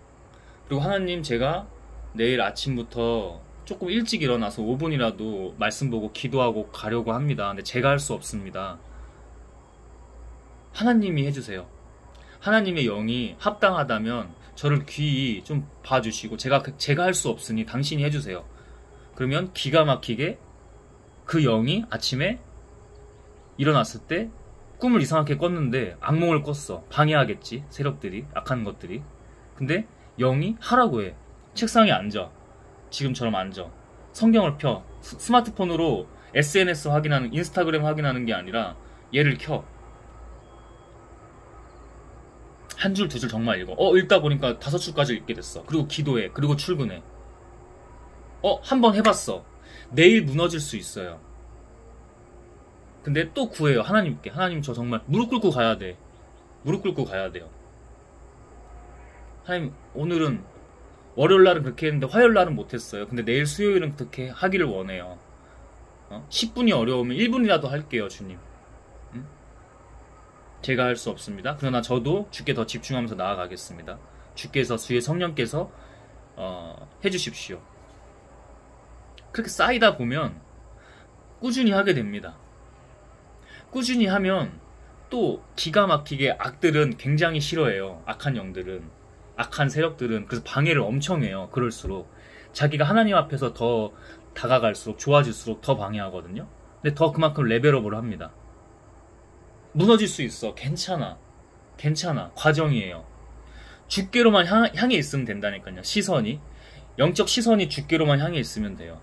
그리고 하나님 제가 내일 아침부터 조금 일찍 일어나서 5분이라도 말씀 보고 기도하고 가려고 합니다. 근데 제가 할 수 없습니다. 하나님이 해주세요. 하나님의 영이 합당하다면 저를 귀히 좀 봐주시고, 제가 할 수 없으니 당신이 해주세요. 그러면 기가 막히게 그 영이 아침에 일어났을 때 꿈을 이상하게 꿨는데 악몽을 꿨어. 방해하겠지, 세력들이, 악한 것들이. 근데 영이 하라고 해. 책상에 앉아. 지금처럼 앉아. 성경을 펴. 스마트폰으로 SNS 확인하는, 인스타그램 확인하는 게 아니라 얘를 켜. 한 줄, 두 줄 정말 읽어. 읽다 보니까 5줄까지 읽게 됐어. 그리고 기도해. 그리고 출근해. 한 번 해봤어. 내일 무너질 수 있어요. 근데 또 구해요. 하나님께. 하나님 저 정말 무릎 꿇고 가야 돼. 무릎 꿇고 가야 돼요. 하나님 오늘은 월요일날은 그렇게 했는데 화요일날은 못했어요. 근데 내일 수요일은 그렇게 하기를 원해요. 10분이 어려우면 1분이라도 할게요, 주님. 응? 제가 할 수 없습니다. 그러나 저도 주께 더 집중하면서 나아가겠습니다. 주께서, 주의 성령께서 해주십시오. 그렇게 쌓이다 보면 꾸준히 하게 됩니다. 꾸준히 하면 또 기가 막히게 악들은 굉장히 싫어해요. 악한 영들은, 악한 세력들은. 그래서 방해를 엄청 해요. 그럴수록 자기가 하나님 앞에서 더 다가갈수록, 좋아질수록 더 방해하거든요. 근데 더 그만큼 레벨업을 합니다. 무너질 수 있어. 괜찮아. 과정이에요. 주께로만 향해 있으면 된다니까요. 시선이, 영적 시선이 주께로만 향해 있으면 돼요.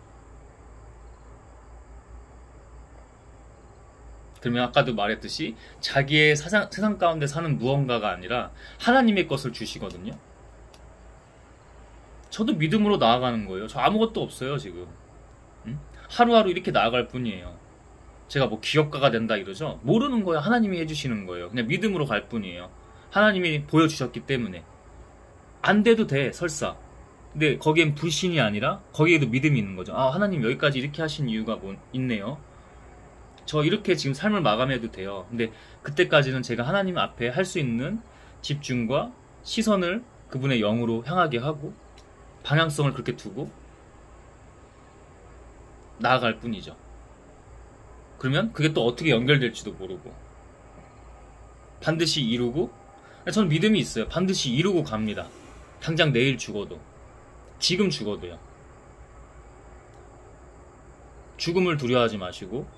그러면 아까도 말했듯이 자기의 세상 가운데 사는 무언가가 아니라 하나님의 것을 주시거든요. 저도 믿음으로 나아가는 거예요. 저 아무것도 없어요, 지금. 하루하루 이렇게 나아갈 뿐이에요. 제가 뭐 기업가가 된다 이러죠? 모르는 거예요. 하나님이 해주시는 거예요. 그냥 믿음으로 갈 뿐이에요. 하나님이 보여주셨기 때문에. 안 돼도 돼, 설사. 근데 거기엔 불신이 아니라 거기에도 믿음이 있는 거죠. 하나님 여기까지 이렇게 하신 이유가 있네요. 저 이렇게 지금 삶을 마감해도 돼요. 근데 그때까지는 제가 하나님 앞에 할 수 있는 집중과 시선을 그분의 영으로 향하게 하고 방향성을 그렇게 두고 나아갈 뿐이죠. 그러면 그게 또 어떻게 연결될지도 모르고 반드시 이루고, 저는 믿음이 있어요. 반드시 이루고 갑니다. 당장 내일 죽어도, 지금 죽어도요. 죽음을 두려워하지 마시고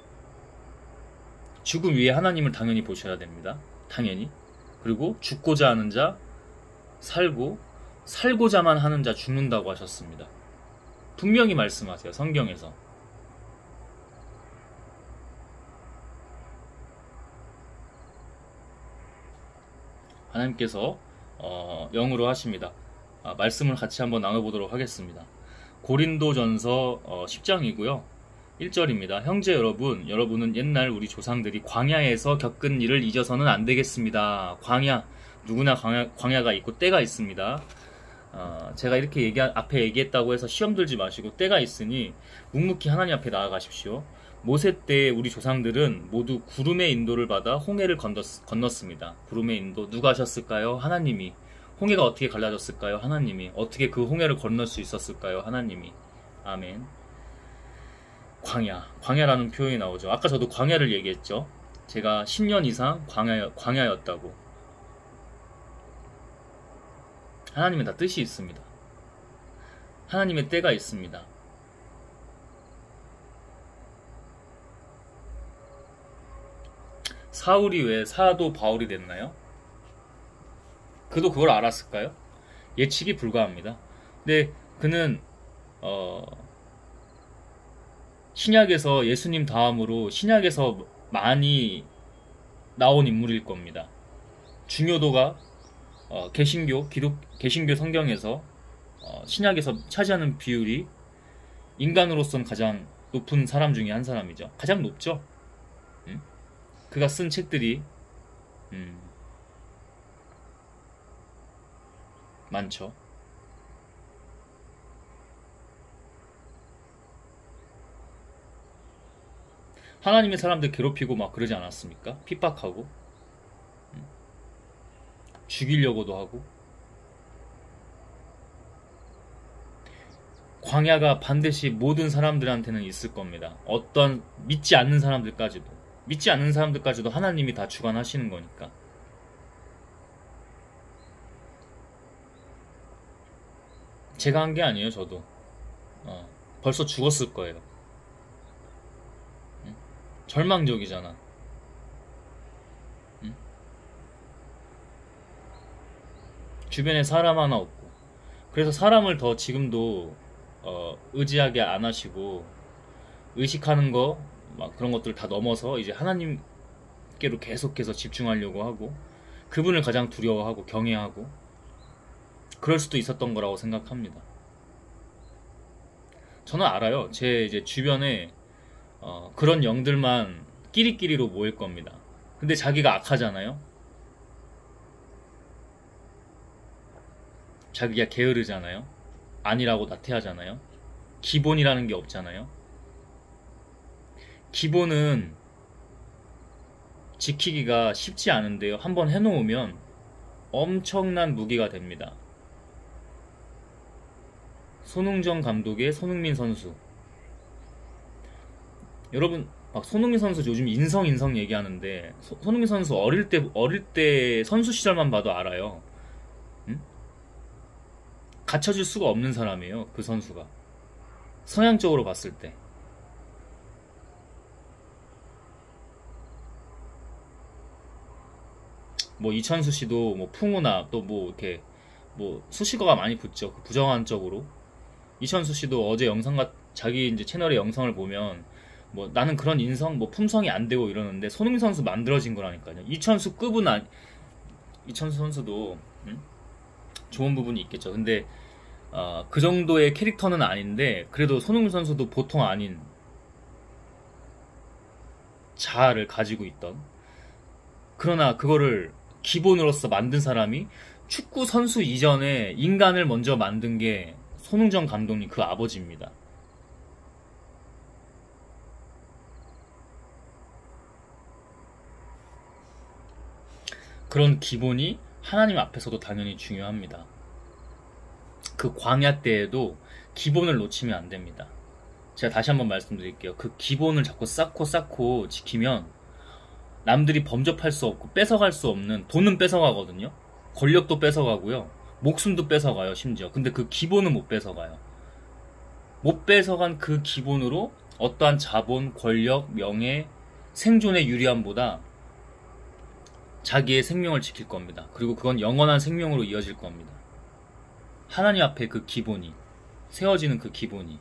죽음 위에 하나님을 당연히 보셔야 됩니다. 당연히. 그리고 죽고자 하는 자 살고, 살고자만 하는 자 죽는다고 하셨습니다. 분명히 말씀하세요, 성경에서. 하나님께서 영으로 하십니다. 말씀을 같이 한번 나눠보도록 하겠습니다. 고린도전서 10장이고요. 1절입니다. 형제 여러분, 여러분은 옛날 우리 조상들이 광야에서 겪은 일을 잊어서는 안 되겠습니다. 광야, 누구나 광야가 있고 때가 있습니다. 제가 이렇게 앞에 얘기했다고 해서 시험 들지 마시고 때가 있으니 묵묵히 하나님 앞에 나아가십시오. 모세 때 우리 조상들은 모두 구름의 인도를 받아 홍해를 건넜습니다. 구름의 인도 누가 하셨을까요? 하나님이. 홍해가 어떻게 갈라졌을까요? 하나님이. 어떻게 그 홍해를 건널 수 있었을까요? 하나님이. 아멘. 광야라는 표현이 나오죠. 아까 저도 광야를 얘기했죠. 제가 10년 이상 광야였다고. 하나님은 다 뜻이 있습니다. 하나님의 때가 있습니다. 사울이 왜 사도 바울이 됐나요? 그도 그걸 알았을까요? 예측이 불가합니다. 근데 그는 신약에서 예수님 다음으로 신약에서 많이 나온 인물일 겁니다. 중요도가 개신교 성경에서 신약에서 차지하는 비율이 인간으로서는 가장 높은 사람 중에 한 사람이죠. 가장 높죠. 그가 쓴 책들이 많죠. 하나님의 사람들 괴롭히고 막 그러지 않았습니까? 핍박하고 죽이려고도 하고. 광야가 반드시 모든 사람들한테는 있을 겁니다. 어떤 믿지 않는 사람들까지도 하나님이 다 주관하시는 거니까. 제가 한 게 아니에요. 저도 벌써 죽었을 거예요. 절망적이잖아. 주변에 사람 하나 없고. 그래서 사람을 더 지금도 의지하게 안 하시고, 의식하는 거 막 그런 것들 다 넘어서 이제 하나님께로 계속해서 집중하려고 하고, 그분을 가장 두려워하고 경외하고, 그럴 수도 있었던 거라고 생각합니다. 저는 알아요. 제 이제 주변에 그런 영들만 끼리끼리로 모일 겁니다. 근데 자기가 악하잖아요. 자기가 게으르잖아요. 아니라고 나태하잖아요. 기본이라는 게 없잖아요. 기본은 지키기가 쉽지 않은데요. 한번 해놓으면 엄청난 무기가 됩니다. 손흥정 감독의 손흥민 선수. 여러분, 막 손흥민 선수 요즘 인성 얘기하는데, 손흥민 선수 어릴 때 선수 시절만 봐도 알아요. 응? 갖춰질 수가 없는 사람이에요. 그 선수가. 성향적으로 봤을 때. 뭐 이천수 씨도 뭐 풍우나 또 뭐 이렇게 뭐 수식어가 많이 붙죠. 부정한 쪽으로. 이천수 씨도 어제 자기 이제 채널의 영상을 보면 뭐 나는 그런 인성, 뭐 품성이 안 되고 이러는데, 손흥민 선수 만들어진 거라니까요. 이천수 선수도 좋은 부분이 있겠죠. 근데 그 정도의 캐릭터는 아닌데, 그래도 손흥민 선수도 보통 아닌 자아를 가지고 있던, 그러나 그거를 기본으로서 만든 사람이 축구 선수 이전에 인간을 먼저 만든 게 손흥정 감독님 그 아버지입니다. 그런 기본이 하나님 앞에서도 당연히 중요합니다. 그 광야 때에도 기본을 놓치면 안 됩니다. 제가 다시 한번 말씀드릴게요. 그 기본을 자꾸 쌓고 지키면 남들이 범접할 수 없고 뺏어갈 수 없는, 돈은 뺏어가거든요. 권력도 뺏어가고요. 목숨도 뺏어가요, 심지어. 근데 그 기본은 못 뺏어가요. 못 뺏어간 그 기본으로 어떠한 자본, 권력, 명예, 생존의 유리함보다 자기의 생명을 지킬 겁니다. 그리고 그건 영원한 생명으로 이어질 겁니다. 하나님 앞에 그 기본이, 세워지는 그 기본이.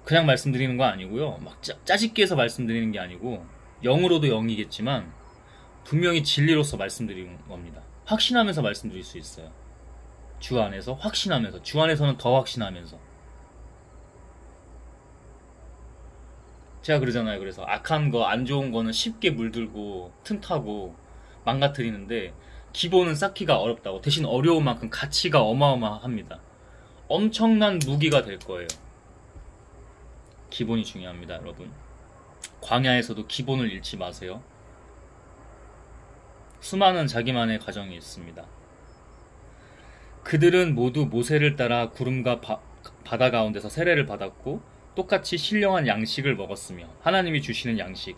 그냥 말씀드리는 거 아니고요. 막 짜집기 해서 말씀드리는 게 아니고, 영으로도 영이겠지만 분명히 진리로서 말씀드리는 겁니다. 확신하면서 말씀드릴 수 있어요. 주 안에서 확신하면서, 주 안에서는 더 확신하면서. 제가 그러잖아요. 그래서 악한 거, 안 좋은 거는 쉽게 물들고 틈타고 망가뜨리는데, 기본은 쌓기가 어렵다고. 대신 어려운 만큼 가치가 어마어마합니다. 엄청난 무기가 될 거예요. 기본이 중요합니다, 여러분. 광야에서도 기본을 잃지 마세요. 수많은 자기만의 가정이 있습니다. 그들은 모두 모세를 따라 구름과 바다 가운데서 세례를 받았고 똑같이 신령한 양식을 먹었으며 하나님이 주시는 양식,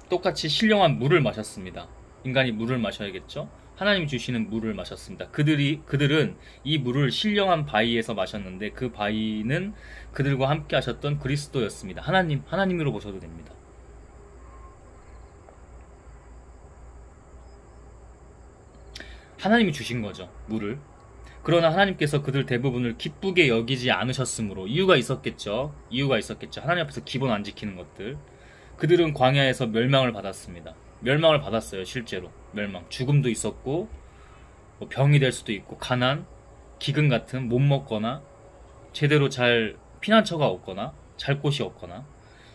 똑같이 신령한 물을 마셨습니다. 인간이 물을 마셔야겠죠? 하나님이 주시는 물을 마셨습니다. 그들은 이 물을 신령한 바위에서 마셨는데 그 바위는 그들과 함께 하셨던 그리스도였습니다. 하나님으로 보셔도 됩니다. 하나님이 주신 거죠, 물을. 그러나 하나님께서 그들 대부분을 기쁘게 여기지 않으셨으므로 이유가 있었겠죠. 하나님 앞에서 기본 안 지키는 것들. 그들은 광야에서 멸망을 받았습니다. 멸망을 받았어요, 실제로. 멸망. 죽음도 있었고, 뭐 병이 될 수도 있고, 가난, 기근 같은 못 먹거나, 제대로 잘 피난처가 없거나, 잘 곳이 없거나,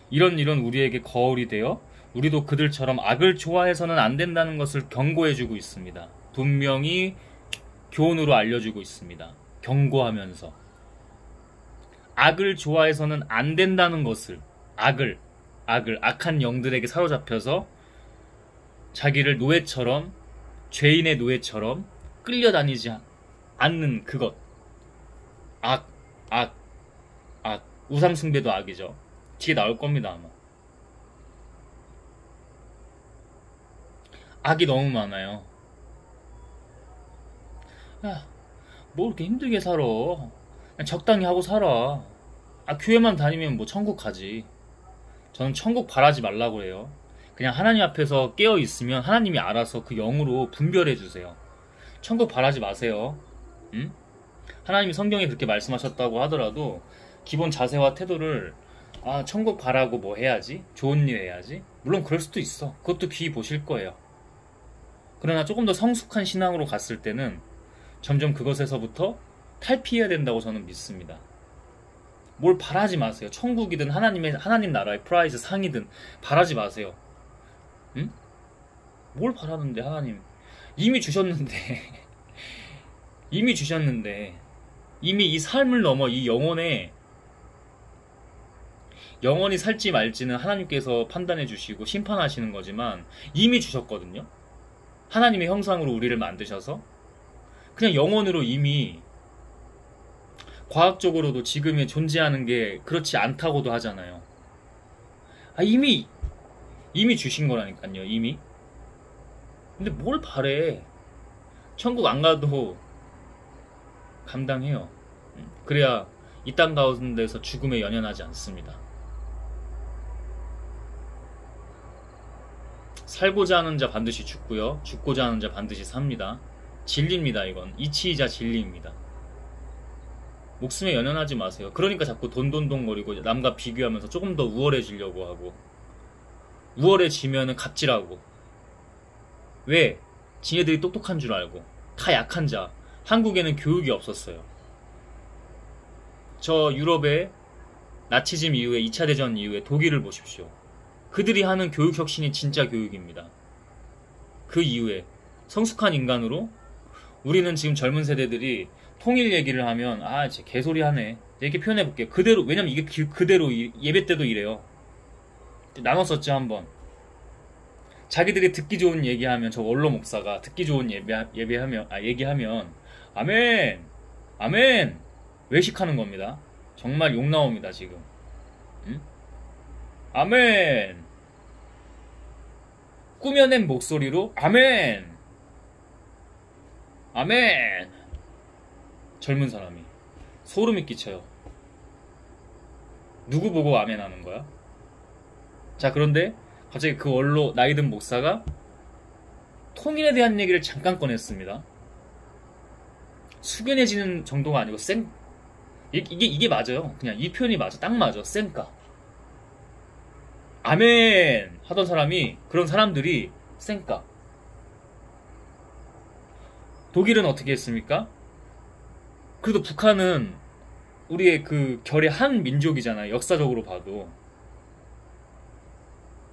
이런 우리에게 거울이 되어 우리도 그들처럼 악을 좋아해서는 안 된다는 것을 경고해주고 있습니다. 분명히 교훈으로 알려주고 있습니다. 경고하면서 악을 좋아해서는 안 된다는 것을, 악한 영들에게 사로잡혀서 자기를 노예처럼, 죄인의 노예처럼 끌려다니지 않는 그것. 악. 우상숭배도 악이죠. 뒤에 나올 겁니다, 아마. 악이 너무 많아요. 야, 뭐 이렇게 힘들게 살아. 그냥 적당히 하고 살아. 교회만 다니면 뭐 천국 가지. 저는 천국 바라지 말라고 해요. 그냥 하나님 앞에서 깨어 있으면 하나님이 알아서 그 영으로 분별해 주세요. 천국 바라지 마세요. 응? 하나님이 성경에 그렇게 말씀하셨다고 하더라도 기본 자세와 태도를 천국 바라고 뭐 해야지? 좋은 일 해야지? 물론 그럴 수도 있어. 그것도 귀히 보실 거예요. 그러나 조금 더 성숙한 신앙으로 갔을 때는 점점 그것에서부터 탈피해야 된다고 저는 믿습니다. 뭘 바라지 마세요. 천국이든 하나님 나라의 프라이즈 상이든 바라지 마세요. 응? 뭘 바라는데, 하나님. 이미 주셨는데 이미 이 삶을 넘어 이 영원히 살지 말지는 하나님께서 판단해 주시고 심판하시는 거지만 이미 주셨거든요. 하나님의 형상으로 우리를 만드셔서 그냥 영원으로 이미, 과학적으로도 지금에 존재하는 게 그렇지 않다고도 하잖아요. 이미 주신 거라니까요, 이미. 근데 뭘 바래. 천국 안 가도 감당해요. 그래야 이 땅 가운데서 죽음에 연연하지 않습니다. 살고자 하는 자 반드시 죽고요, 죽고자 하는 자 반드시 삽니다. 진리입니다. 이건 이치이자 진리입니다. 목숨에 연연하지 마세요. 그러니까 자꾸 돈돈돈거리고 남과 비교하면서 조금 더 우월해지려고 하고, 우월해지면은 갑질하고. 왜? 지네들이 똑똑한 줄 알고. 다 약한 자. 한국에는 교육이 없었어요. 저 유럽의 나치즘 이후에, 2차 대전 이후에 독일을 보십시오. 그들이 하는 교육혁신이 진짜 교육입니다. 그 이후에 성숙한 인간으로, 우리는 지금 젊은 세대들이 통일 얘기를 하면 진짜 개소리 하네, 이렇게 표현해볼게요. 그대로. 왜냐면 이게 그대로 예배 때도 이래요. 나눴었죠, 한번. 자기들이 듣기 좋은 얘기하면, 저 원로 목사가 듣기 좋은 얘기하면 아멘 외식하는 겁니다. 정말 욕 나옵니다, 지금. 응? 아멘. 꾸며낸 목소리로 아멘. 젊은 사람이 소름이 끼쳐요. 누구 보고 아멘 하는 거야? 자, 그런데 갑자기 그 원로 나이든 목사가 통일에 대한 얘기를 잠깐 꺼냈습니다. 숙연해지는 정도가 아니고 이게 맞아요. 그냥 이 표현이 맞아. 딱 맞아. 쌩까. 아멘 하던 사람이, 그런 사람들이 쌩까. 독일은 어떻게 했습니까? 그래도 북한은 우리의 그 결의 한 민족이잖아요. 역사적으로 봐도.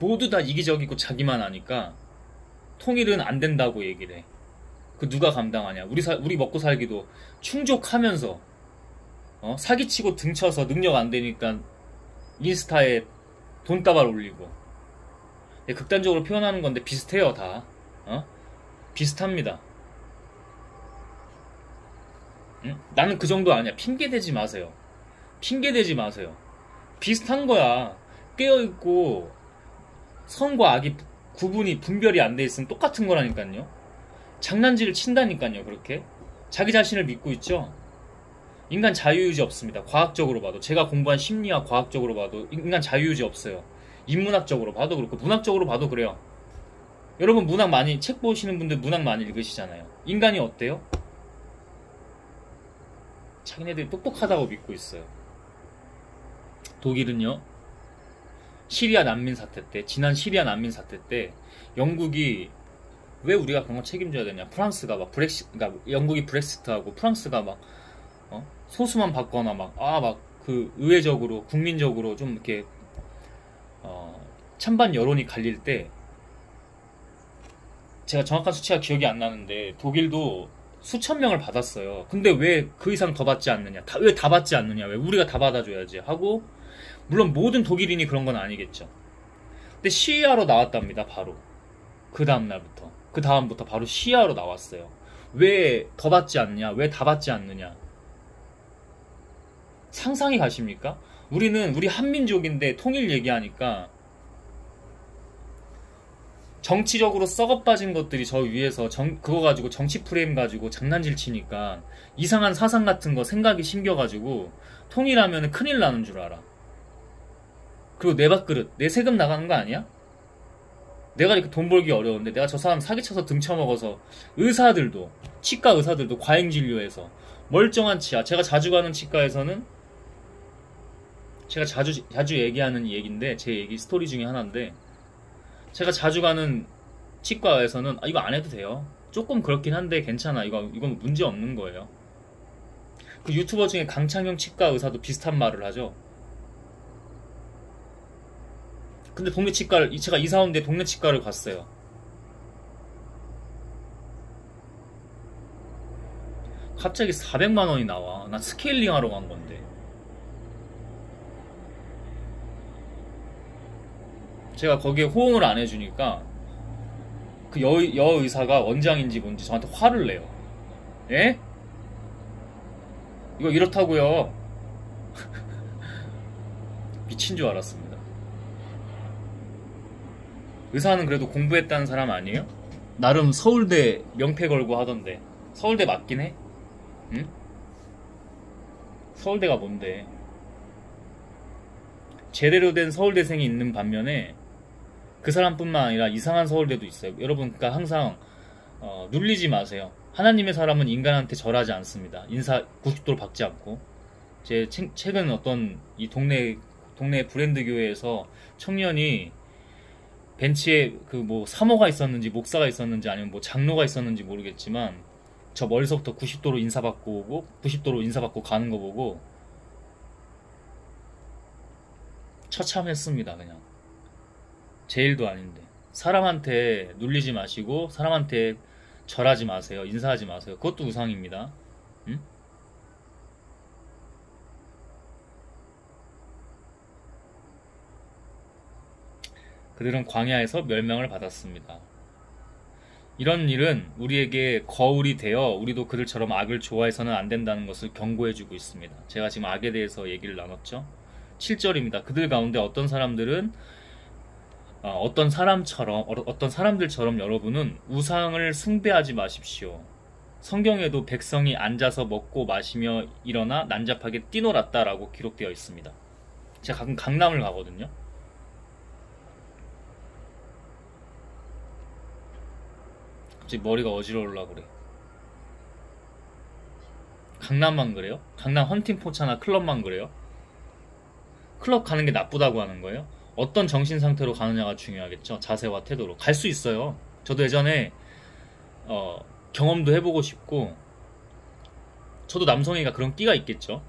모두 다 이기적이고 자기만 아니까 통일은 안 된다고 얘기를 해. 그 누가 감당하냐. 우리 먹고 살기도 충족하면서 사기치고 등쳐서 능력 안 되니까 인스타에 돈다발 올리고. 극단적으로 표현하는 건데 비슷해요, 다. 비슷합니다. 응? 나는 그 정도 아니야. 핑계대지 마세요. 비슷한 거야. 깨어있고 선과 악이 구분이 분별이 안 돼 있으면 똑같은 거라니까요. 장난질을 친다니까요. 그렇게 자기 자신을 믿고 있죠. 인간 자유의지 없습니다. 과학적으로 봐도, 제가 공부한 심리학 과학적으로 봐도 인간 자유의지 없어요. 인문학적으로 봐도 그렇고 문학적으로 봐도 그래요. 여러분 문학 많이, 책 보시는 분들 문학 많이 읽으시잖아요. 인간이 어때요? 자기네들이 똑똑하다고 믿고 있어요. 독일은요, 시리아 난민 사태 때, 지난 시리아 난민 사태 때 영국이, 왜 우리가 그런 거 책임져야 되냐, 프랑스가 막 그러니까 영국이 브렉시트하고 프랑스가 막 소수만 받거나 막 그 의회적으로 국민적으로 좀 이렇게 찬반 여론이 갈릴 때, 제가 정확한 수치가 기억이 안 나는데 독일도 수천 명을 받았어요. 근데 왜 그 이상 더 받지 않느냐, 왜 다 받지 않느냐, 왜 우리가 다 받아줘야지 하고, 물론 모든 독일인이 그런 건 아니겠죠. 근데 시위하러 나왔답니다. 바로 그 다음날부터, 그 다음부터 바로 시위하러 나왔어요. 왜 더 받지 않느냐, 왜 다 받지 않느냐. 상상이 가십니까? 우리 한민족인데 통일 얘기하니까 정치적으로 썩어빠진 것들이 저 위에서 그거 가지고, 정치 프레임 가지고 장난질 치니까 이상한 사상 같은 거 생각이 심겨가지고 통일하면 큰일 나는 줄 알아. 그리고 내 밥그릇, 내 세금 나가는 거 아니야? 내가 이렇게 돈 벌기 어려운데 내가 저 사람 사기쳐서 등쳐먹어서, 의사들도, 치과 의사들도 과잉진료해서 멀쩡한 치아, 제가 자주 가는 치과에서는, 제가 자주 얘기하는 얘기인데, 제 얘기 스토리 중에 하나인데, 제가 자주 가는 치과에서는 이거 안 해도 돼요, 조금 그렇긴 한데 괜찮아, 이건 문제 없는 거예요. 그 유튜버 중에 강창용 치과 의사도 비슷한 말을 하죠. 근데 동네 치과를, 제가 이사 온 데 동네 치과를 갔어요. 갑자기 400만 원이 나와. 나 스케일링 하러 간 건데. 제가 거기에 호응을 안 해주니까 그 여의사가 원장인지 뭔지 저한테 화를 내요. 예? 이거 이렇다고요. 미친 줄 알았습니다. 의사는 그래도 공부했다는 사람 아니에요? 나름 서울대 명패 걸고 하던데. 서울대 맞긴 해? 응? 서울대가 뭔데? 제대로 된 서울대생이 있는 반면에 그 사람뿐만 아니라 이상한 서울대도 있어요. 여러분, 그러니까 항상 눌리지 마세요. 하나님의 사람은 인간한테 절하지 않습니다. 인사 90도로 박지 않고. 제 최근 어떤 이 동네 브랜드 교회에서 청년이 벤치에 그 뭐 사모가 있었는지 목사가 있었는지 아니면 뭐 장로가 있었는지 모르겠지만, 저 멀리서부터 90도로 인사받고 오고 90도로 인사받고 가는 거 보고 처참했습니다. 그냥 제 일도 아닌데. 사람한테 눌리지 마시고 사람한테 절하지 마세요. 인사하지 마세요. 그것도 우상입니다. 응? 그들은 광야에서 멸망을 받았습니다. 이런 일은 우리에게 거울이 되어 우리도 그들처럼 악을 좋아해서는 안 된다는 것을 경고해주고 있습니다. 제가 지금 악에 대해서 얘기를 나눴죠. 7절입니다. 그들 가운데 어떤 사람들은 어떤 사람들처럼 여러분은 우상을 숭배하지 마십시오. 성경에도 백성이 앉아서 먹고 마시며 일어나 난잡하게 뛰놀았다라고 기록되어 있습니다. 제가 가끔 강남을 가거든요. 갑자기 머리가 어지러우려고 그래. 강남만 그래요? 강남 헌팅포차나 클럽만 그래요? 클럽 가는 게 나쁘다고 하는 거예요? 어떤 정신 상태로 가느냐가 중요하겠죠. 자세와 태도로. 갈 수 있어요. 저도 예전에 경험도 해보고 싶고, 저도 남성이니까 그런 끼가 있겠죠.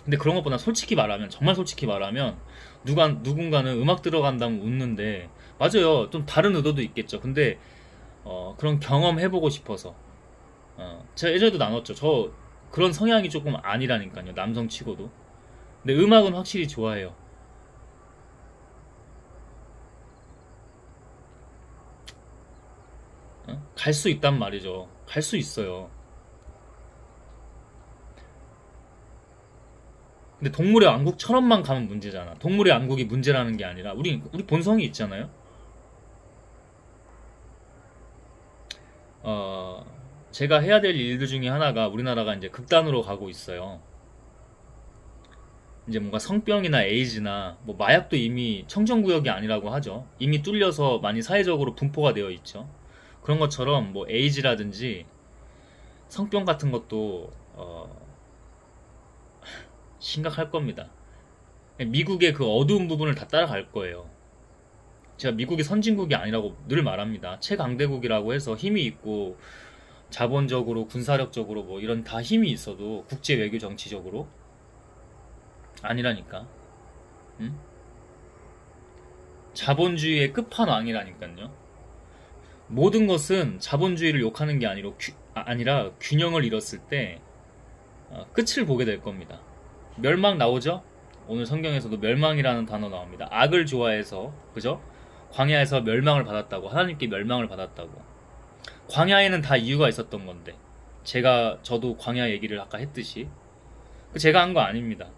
근데 그런 것보다 솔직히 말하면, 정말 솔직히 말하면, 누군가는 음악 들어간다면 웃는데, 맞아요. 좀 다른 의도도 있겠죠. 근데 그런 경험 해보고 싶어서. 제가 예전에도 나눴죠. 저 그런 성향이 조금 아니라니까요. 남성 치고도. 근데 음악은 확실히 좋아해요. 갈 수 있단 말이죠. 갈 수 있어요. 근데 동물의 왕국처럼만 가면 문제잖아. 동물의 왕국이 문제라는 게 아니라 우리 본성이 있잖아요. 제가 해야 될 일들 중에 하나가 우리나라가 이제 극단으로 가고 있어요. 이제 뭔가 성병이나 에이즈나 뭐 마약도 이미 청정구역이 아니라고 하죠. 이미 뚫려서 많이 사회적으로 분포가 되어 있죠. 그런 것처럼 뭐 에이즈라든지 성병 같은 것도 심각할 겁니다. 미국의 그 어두운 부분을 다 따라갈 거예요. 제가 미국이 선진국이 아니라고 늘 말합니다. 최강대국이라고 해서 힘이 있고 자본적으로 군사력적으로 뭐 이런 다 힘이 있어도 국제 외교 정치적으로 아니라니까. 응? 자본주의의 끝판왕이라니까요. 모든 것은 자본주의를 욕하는 게 아니라 균형을 잃었을 때 끝을 보게 될 겁니다. 멸망 나오죠? 오늘 성경에서도 멸망이라는 단어 나옵니다. 악을 좋아해서, 그죠? 광야에서 멸망을 받았다고, 하나님께 멸망을 받았다고. 광야에는 다 이유가 있었던 건데, 저도 광야 얘기를 아까 했듯이 제가 한 거 아닙니다.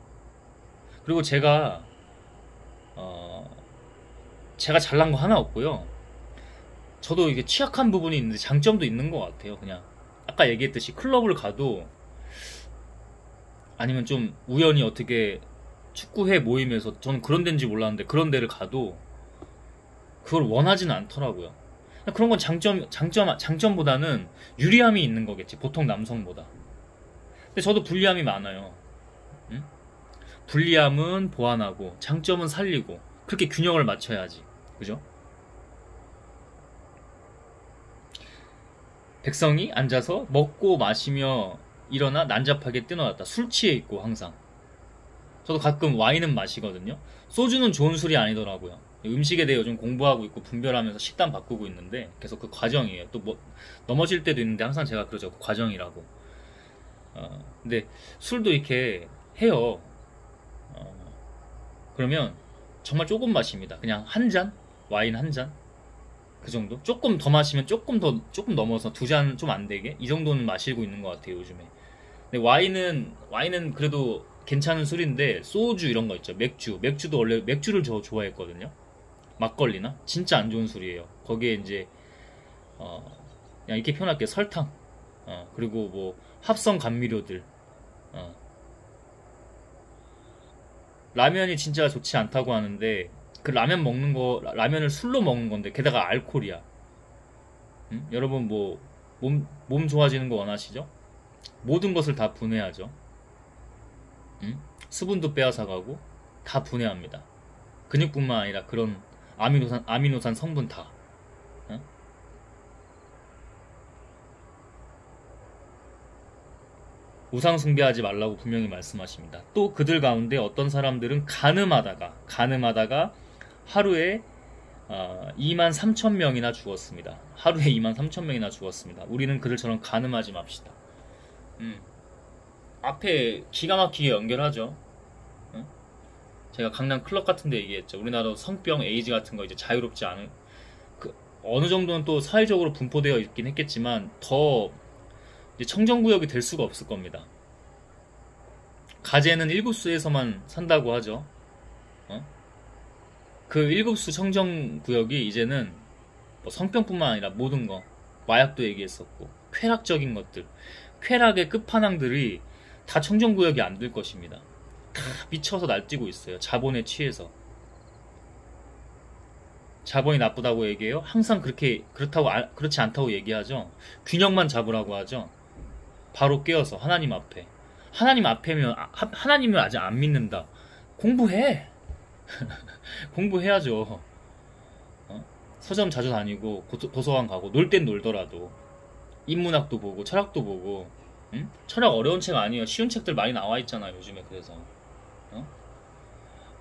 그리고 제가 잘난 거 하나 없고요. 저도 이게 취약한 부분이 있는데 장점도 있는 것 같아요. 그냥 아까 얘기했듯이 클럽을 가도, 아니면 좀 우연히 어떻게 축구회 모임에서, 저는 그런 데인지 몰랐는데 그런 데를 가도 그걸 원하지는 않더라고요. 그런 건 장점보다는 유리함이 있는 거겠지, 보통 남성보다. 근데 저도 불리함이 많아요. 응? 불리함은 보완하고 장점은 살리고, 그렇게 균형을 맞춰야지, 그죠? 백성이 앉아서 먹고 마시며 일어나 난잡하게 뛰어났다. 술 취해 있고 항상. 저도 가끔 와인은 마시거든요. 소주는 좋은 술이 아니더라고요. 음식에 대해 요즘 공부하고 있고 분별하면서 식단 바꾸고 있는데 계속 그 과정이에요. 또 뭐 넘어질 때도 있는데 항상 제가 그러죠. 그 과정이라고. 근데 술도 이렇게 해요. 그러면 정말 조금 마십니다. 그냥 한 잔? 와인 한 잔? 그 정도? 조금 더 마시면 조금 넘어서 두 잔 좀 안 되게? 이 정도는 마시고 있는 것 같아요, 요즘에. 근데 와인은 그래도 괜찮은 술인데, 소주 이런 거 있죠. 맥주도 원래 맥주를 저 좋아했거든요. 막걸리나? 진짜 안 좋은 술이에요. 거기에 이제, 그냥 이렇게 표현할게요. 설탕. 그리고 뭐, 합성 감미료들. 라면이 진짜 좋지 않다고 하는데, 그 라면을 술로 먹는 건데, 게다가 알코올이야. 응? 여러분 뭐, 몸 좋아지는 거 원하시죠? 모든 것을 다 분해하죠. 응? 수분도 빼앗아가고, 다 분해합니다. 근육뿐만 아니라 그런 아미노산 성분 다. 응? 우상 숭배하지 말라고 분명히 말씀하십니다. 또 그들 가운데 어떤 사람들은 가늠하다가 하루에 23,000명이나 죽었습니다. 하루에 23,000명이나 죽었습니다. 우리는 그들처럼 가늠하지 맙시다. 앞에 기가 막히게 연결하죠. 제가 강남 클럽 같은 데 얘기했죠. 우리나라도 성병, 에이즈 같은 거 이제 자유롭지 않은, 어느 정도는 또 사회적으로 분포되어 있긴 했겠지만 더 이제 청정구역이 될 수가 없을 겁니다. 가재는 1급수에서만 산다고 하죠. 그 1급수 청정구역이 이제는 뭐 성병뿐만 아니라 모든 거, 마약도 얘기했었고, 쾌락적인 것들, 쾌락의 끝판왕들이 다 청정구역이 안 될 것입니다. 다 미쳐서 날뛰고 있어요. 자본에 취해서. 자본이 나쁘다고 얘기해요? 항상 그렇지 않다고 얘기하죠. 균형만 잡으라고 하죠. 바로 깨어서 하나님이면 하나님을 아직 안 믿는다. 공부해. 공부해야죠. 서점 자주 다니고 도서관 가고, 놀 땐 놀더라도 인문학도 보고 철학도 보고. 응? 철학 어려운 책 아니에요. 쉬운 책들 많이 나와 있잖아요, 요즘에. 그래서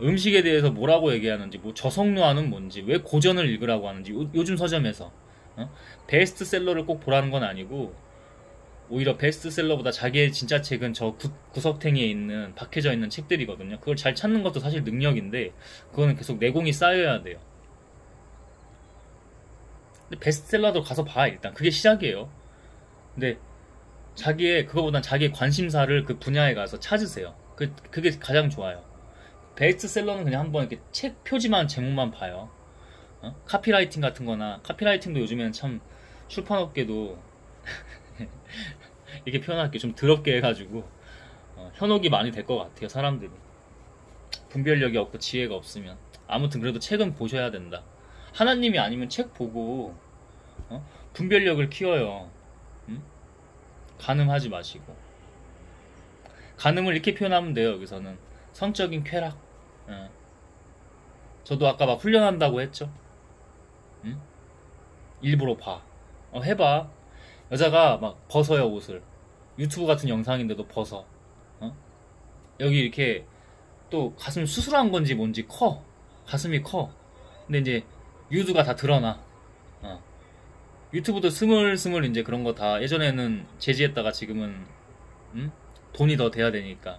음식에 대해서 뭐라고 얘기하는지, 뭐 저속노화는 뭔지, 왜 고전을 읽으라고 하는지, 요즘 서점에서 베스트셀러를 꼭 보라는 건 아니고, 오히려 베스트셀러보다 자기의 진짜 책은 저 구석탱이에 있는, 박혀져 있는 책들이거든요. 그걸 잘 찾는 것도 사실 능력인데, 그거는 계속 내공이 쌓여야 돼요. 근데 베스트셀러도 가서 봐, 일단. 그게 시작이에요. 근데 그거보단 자기의 관심사를 그 분야에 가서 찾으세요. 그게 가장 좋아요. 베스트셀러는 그냥 한번 이렇게 책 표지만 제목만 봐요. 카피라이팅 같은 거나, 카피라이팅도 요즘에는 참 출판업계도 이렇게 표현할게 좀 더럽게 해가지고 현혹이 많이 될 것 같아요. 사람들이 분별력이 없고 지혜가 없으면. 아무튼 그래도 책은 보셔야 된다. 하나님이 아니면 책 보고 분별력을 키워요. 응? 간음하지 마시고. 간음을 이렇게 표현하면 돼요. 여기서는 성적인 쾌락. 저도 아까 막 훈련한다고 했죠. 응? 일부러 봐. 해봐. 여자가 막 벗어요, 옷을. 유튜브 같은 영상인데도 벗어. 여기 이렇게 또 가슴 수술한 건지 뭔지 커. 가슴이 커. 근데 이제 유두가 다 드러나. 유튜브도 스물스물 이제 그런 거 다 예전에는 제지했다가 지금은 돈이 더 돼야 되니까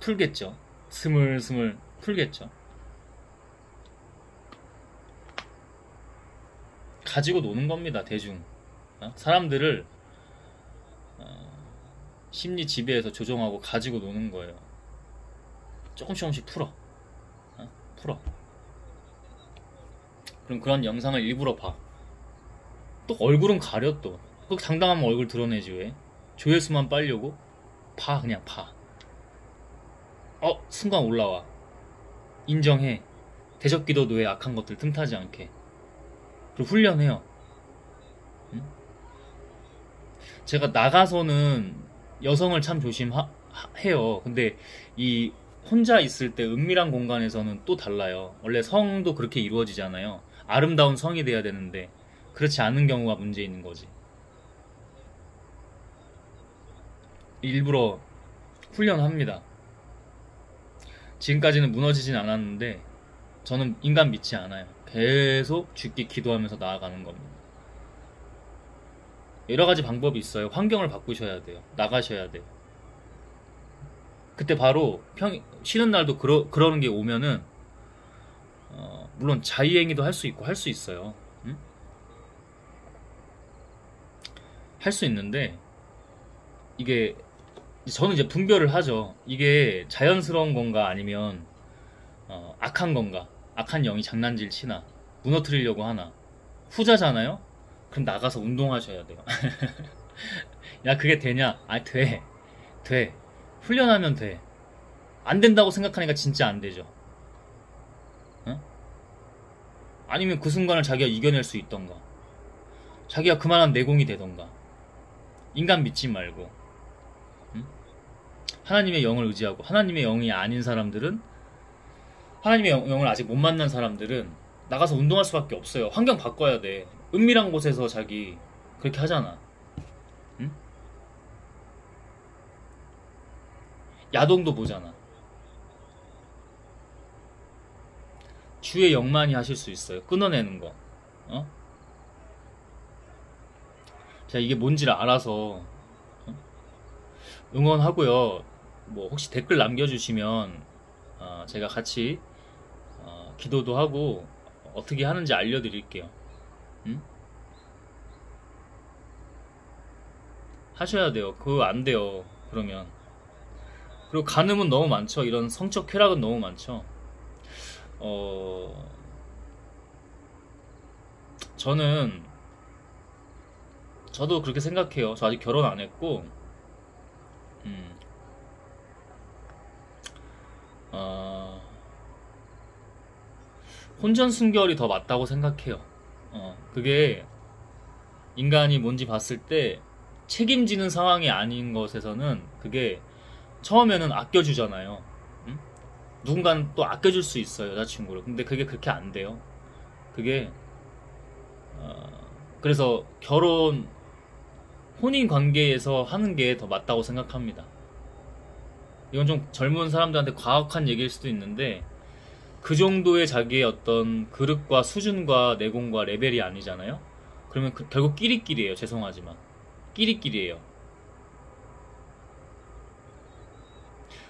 풀겠죠. 스물스물 풀겠죠. 가지고 노는 겁니다, 대중. 사람들을 심리 지배해서 조종하고 가지고 노는 거예요. 조금씩 풀어. 풀어. 그럼 그런 영상을 일부러 봐. 또 얼굴은 가려 또. 그 당당하면 얼굴 드러내지 왜? 조회수만 빨려고? 봐, 그냥 봐. 순간 올라와. 인정해. 대적기도도의 악한 것들 틈타지 않게. 그리고 훈련해요. 응? 제가 나가서는 여성을 참 조심해요. 근데 이 혼자 있을 때 은밀한 공간에서는 또 달라요. 원래 성도 그렇게 이루어지잖아요. 아름다운 성이 돼야 되는데 그렇지 않은 경우가 문제 있는 거지. 일부러 훈련합니다. 지금까지는 무너지진 않았는데 저는 인간 믿지 않아요. 계속 죽기 기도하면서 나아가는 겁니다. 여러 가지 방법이 있어요. 환경을 바꾸셔야 돼요. 나가셔야 돼요. 그때 바로 쉬는 날도 그러는 게 오면은 물론 자유행위도 할 수 있고 할 수 있어요. 응? 할 수 있는데 이게 저는 이제 분별을 하죠. 이게 자연스러운 건가 아니면 악한 건가. 악한 영이 장난질 치나 무너뜨리려고 하나. 후자잖아요. 그럼 나가서 운동하셔야 돼요. 야, 그게 되냐? 돼. 훈련하면 돼. 안 된다고 생각하니까 진짜 안 되죠. 아니면 그 순간을 자기가 이겨낼 수 있던가. 자기가 그만한 내공이 되던가. 인간 믿지 말고. 하나님의 영을 의지하고. 하나님의 영이 아닌 사람들은, 하나님의 영을 아직 못 만난 사람들은 나가서 운동할 수밖에 없어요. 환경 바꿔야 돼. 은밀한 곳에서 자기 그렇게 하잖아. 응? 야동도 보잖아. 주의 영만이 하실 수 있어요. 끊어내는 거. 자, 이게 뭔지를 알아서 응원하고요. 뭐 혹시 댓글 남겨주시면 제가 같이 기도도 하고 어떻게 하는지 알려드릴게요. 응? 하셔야 돼요. 그거 안 돼요. 그러면. 그리고 간음은 너무 많죠. 이런 성적 쾌락은 너무 많죠. 저도 그렇게 생각해요. 저 아직 결혼 안 했고, 음, 혼전순결이 더 맞다고 생각해요. 그게 인간이 뭔지 봤을 때 책임지는 상황이 아닌 것에서는 그게 처음에는 아껴주잖아요. 응? 누군가는 또 아껴줄 수 있어요, 여자친구를. 근데 그게 그렇게 안 돼요. 그게 그래서 혼인 관계에서 하는 게 더 맞다고 생각합니다. 이건 좀 젊은 사람들한테 과학한 얘기일 수도 있는데 그 정도의 자기의 어떤 그릇과 수준과 내공과 레벨이 아니잖아요. 그러면 결국 끼리끼리예요. 죄송하지만 끼리끼리예요.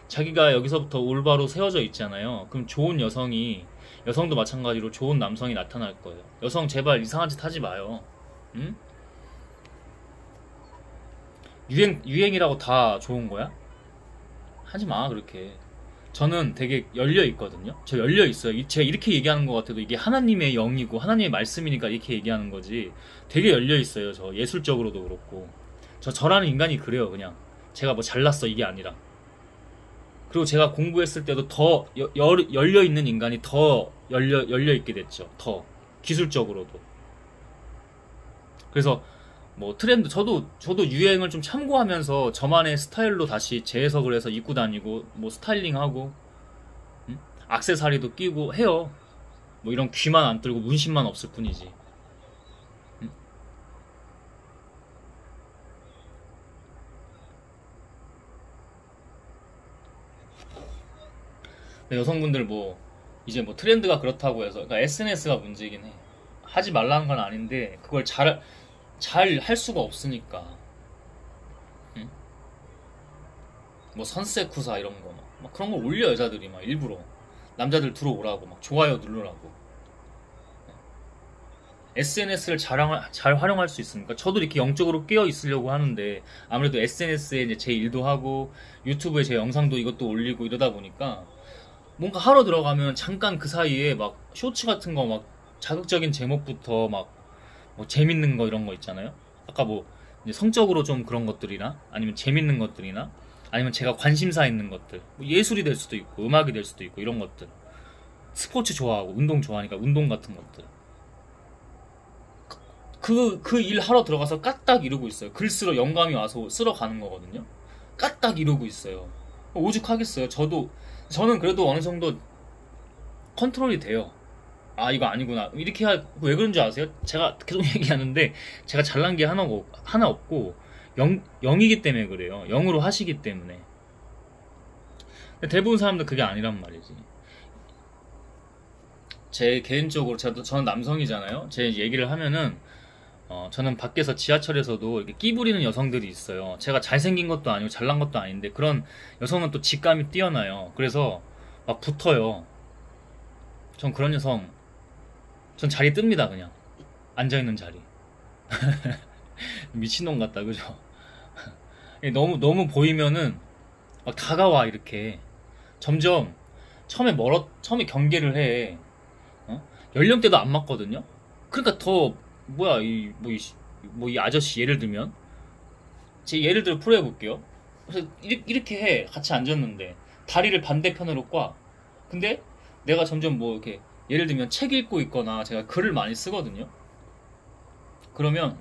자기가 여기서부터 올바로 세워져 있잖아요. 그럼 좋은 여성도 마찬가지로 좋은 남성이 나타날 거예요. 여성 제발 이상한 짓 하지 마요. 응? 유행이라고 다 좋은 거야? 하지 마 그렇게. 저는 되게 열려 있거든요. 저 열려 있어요. 제가 이렇게 얘기하는 것 같아도 이게 하나님의 영이고 하나님의 말씀이니까 이렇게 얘기하는 거지. 되게 열려 있어요. 저 예술적으로도 그렇고. 저라는 인간이 그래요. 그냥 제가 뭐 잘났어 이게 아니라. 그리고 제가 공부했을 때도 더 열려 있는 인간이 더 열려 있게 됐죠. 더 기술적으로도. 그래서 뭐 트렌드 저도 유행을 좀 참고하면서 저만의 스타일로 다시 재해석을 해서 입고 다니고 뭐 스타일링하고 액세서리도 끼고 해요. 뭐 이런 귀만 안 뚫고 문신만 없을 뿐이지. 근데 여성분들 뭐 이제 뭐 트렌드가 그렇다고 해서 그러니까 SNS가 문제긴 해. 하지 말라는 건 아닌데 그걸 잘 할 수가 없으니까. 응? 뭐 선셋쿠사 이런 거 막 그런 거 올려 여자들이 막 일부러 남자들 들어오라고 막 좋아요 누르라고. SNS를 잘 활용할 수 있으니까 저도 이렇게 영적으로 깨어 있으려고 하는데 아무래도 SNS에 이제 제 일도 하고 유튜브에 제 영상도 이것도 올리고 이러다 보니까 뭔가 하러 들어가면 잠깐 그 사이에 막 쇼츠 같은 거 막 자극적인 제목부터 막 뭐 재밌는 거 이런 거 있잖아요. 아까 뭐 이제 성적으로 좀 그런 것들이나 아니면 재밌는 것들이나 아니면 제가 관심사 있는 것들 뭐 예술이 될 수도 있고 음악이 될 수도 있고 이런 것들 스포츠 좋아하고 운동 좋아하니까 운동 같은 것들 그 일 하러 들어가서 까딱 이러고 있어요. 글 쓰러 영감이 와서 쓰러 가는 거거든요. 까딱 이러고 있어요. 오죽하겠어요. 저는 그래도 어느 정도 컨트롤이 돼요. 아 이거 아니구나 이렇게 왜 그런 줄 아세요? 제가 계속 얘기하는데 제가 잘난 게 하나 없고 영이기 때문에 그래요. 영으로 하시기 때문에. 근데 대부분 사람들 그게 아니란 말이지. 제 개인적으로 저는 남성이잖아요. 제 얘기를 하면은 저는 밖에서 지하철에서도 이렇게 끼 부리는 여성들이 있어요. 제가 잘생긴 것도 아니고 잘난 것도 아닌데 그런 여성은 또 직감이 뛰어나요. 그래서 막 붙어요. 전 그런 여성 전 자리 뜹니다. 그냥 앉아있는 자리. 미친놈 같다 그죠? 너무 보이면은 막 다가와 이렇게. 점점 처음에 경계를 해. 연령대도 안 맞거든요. 그러니까 더 뭐야 이 아저씨 예를 들면 제 예를 들어 풀어해 볼게요. 그래서 이렇게 해. 같이 앉았는데 다리를 반대편으로 꽈. 근데 내가 점점 뭐 이렇게 예를 들면 책 읽고 있거나 제가 글을 많이 쓰거든요. 그러면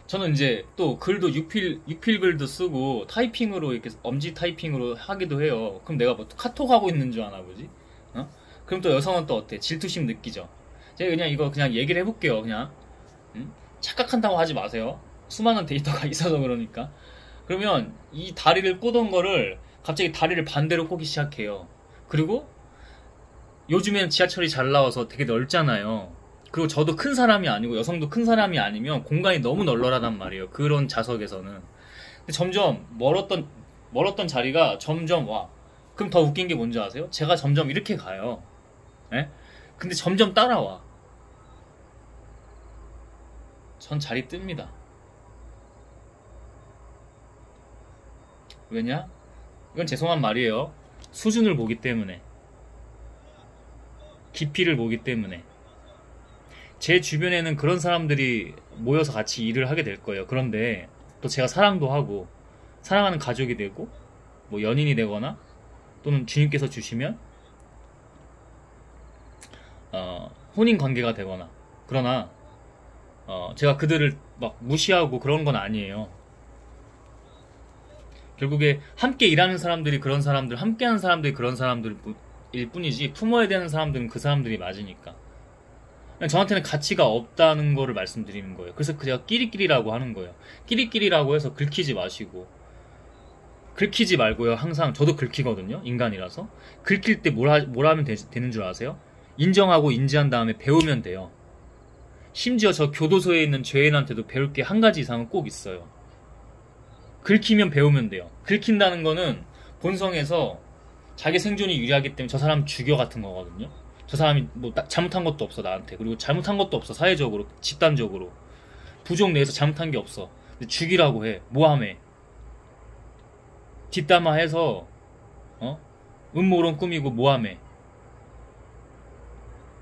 저는 이제 또 글도 육필 글도 쓰고 타이핑으로 이렇게 엄지 타이핑으로 하기도 해요. 그럼 내가 뭐 카톡 하고 있는 줄 아나 보지? 그럼 또 여성은 또 어때? 질투심 느끼죠. 제가 그냥 이거 그냥 얘기를 해볼게요. 그냥 착각한다고 하지 마세요. 수많은 데이터가 있어서 그러니까. 그러면 이 다리를 꼬던 거를 갑자기 다리를 반대로 꼬기 시작해요. 그리고 요즘엔 지하철이 잘 나와서 되게 넓잖아요. 그리고 저도 큰 사람이 아니고 여성도 큰 사람이 아니면 공간이 너무 널널하단 말이에요. 그런 좌석에서는. 근데 점점 멀었던 자리가 점점 와. 그럼 더 웃긴 게 뭔지 아세요? 제가 점점 이렇게 가요. 예? 근데 점점 따라와. 전 자리 뜹니다. 왜냐? 이건 죄송한 말이에요. 수준을 보기 때문에. 깊이를 보기 때문에. 제 주변에는 그런 사람들이 모여서 같이 일을 하게 될 거예요. 그런데 또 제가 사랑도 하고 사랑하는 가족이 되고 뭐 연인이 되거나 또는 주님께서 주시면 혼인 관계가 되거나 그러나 제가 그들을 막 무시하고 그런 건 아니에요. 결국에 함께 일하는 사람들이 그런 사람들, 함께하는 사람들이 그런 사람들일 뿐이지 품어야 되는 사람들은 그 사람들이 맞으니까. 저한테는 가치가 없다는 거를 말씀드리는 거예요. 그래서 제가 끼리끼리라고 하는 거예요. 끼리끼리라고 해서 긁히지 마시고. 긁히지 말고요. 항상 저도 긁히거든요. 인간이라서. 긁힐 때 뭘 하면 되는 줄 아세요? 인정하고 인지한 다음에 배우면 돼요. 심지어 저 교도소에 있는 죄인한테도 배울 게 한 가지 이상은 꼭 있어요. 긁히면 배우면 돼요. 긁힌다는 거는 본성에서 자기 생존이 유리하기 때문에 저 사람 죽여 같은 거거든요. 저 사람이 뭐 잘못한 것도 없어 나한테. 그리고 잘못한 것도 없어 사회적으로 집단적으로. 부족 내에서 잘못한 게 없어. 근데 죽이라고 해. 모함해. 뒷담화해서 음모론 꾸미고 모함해.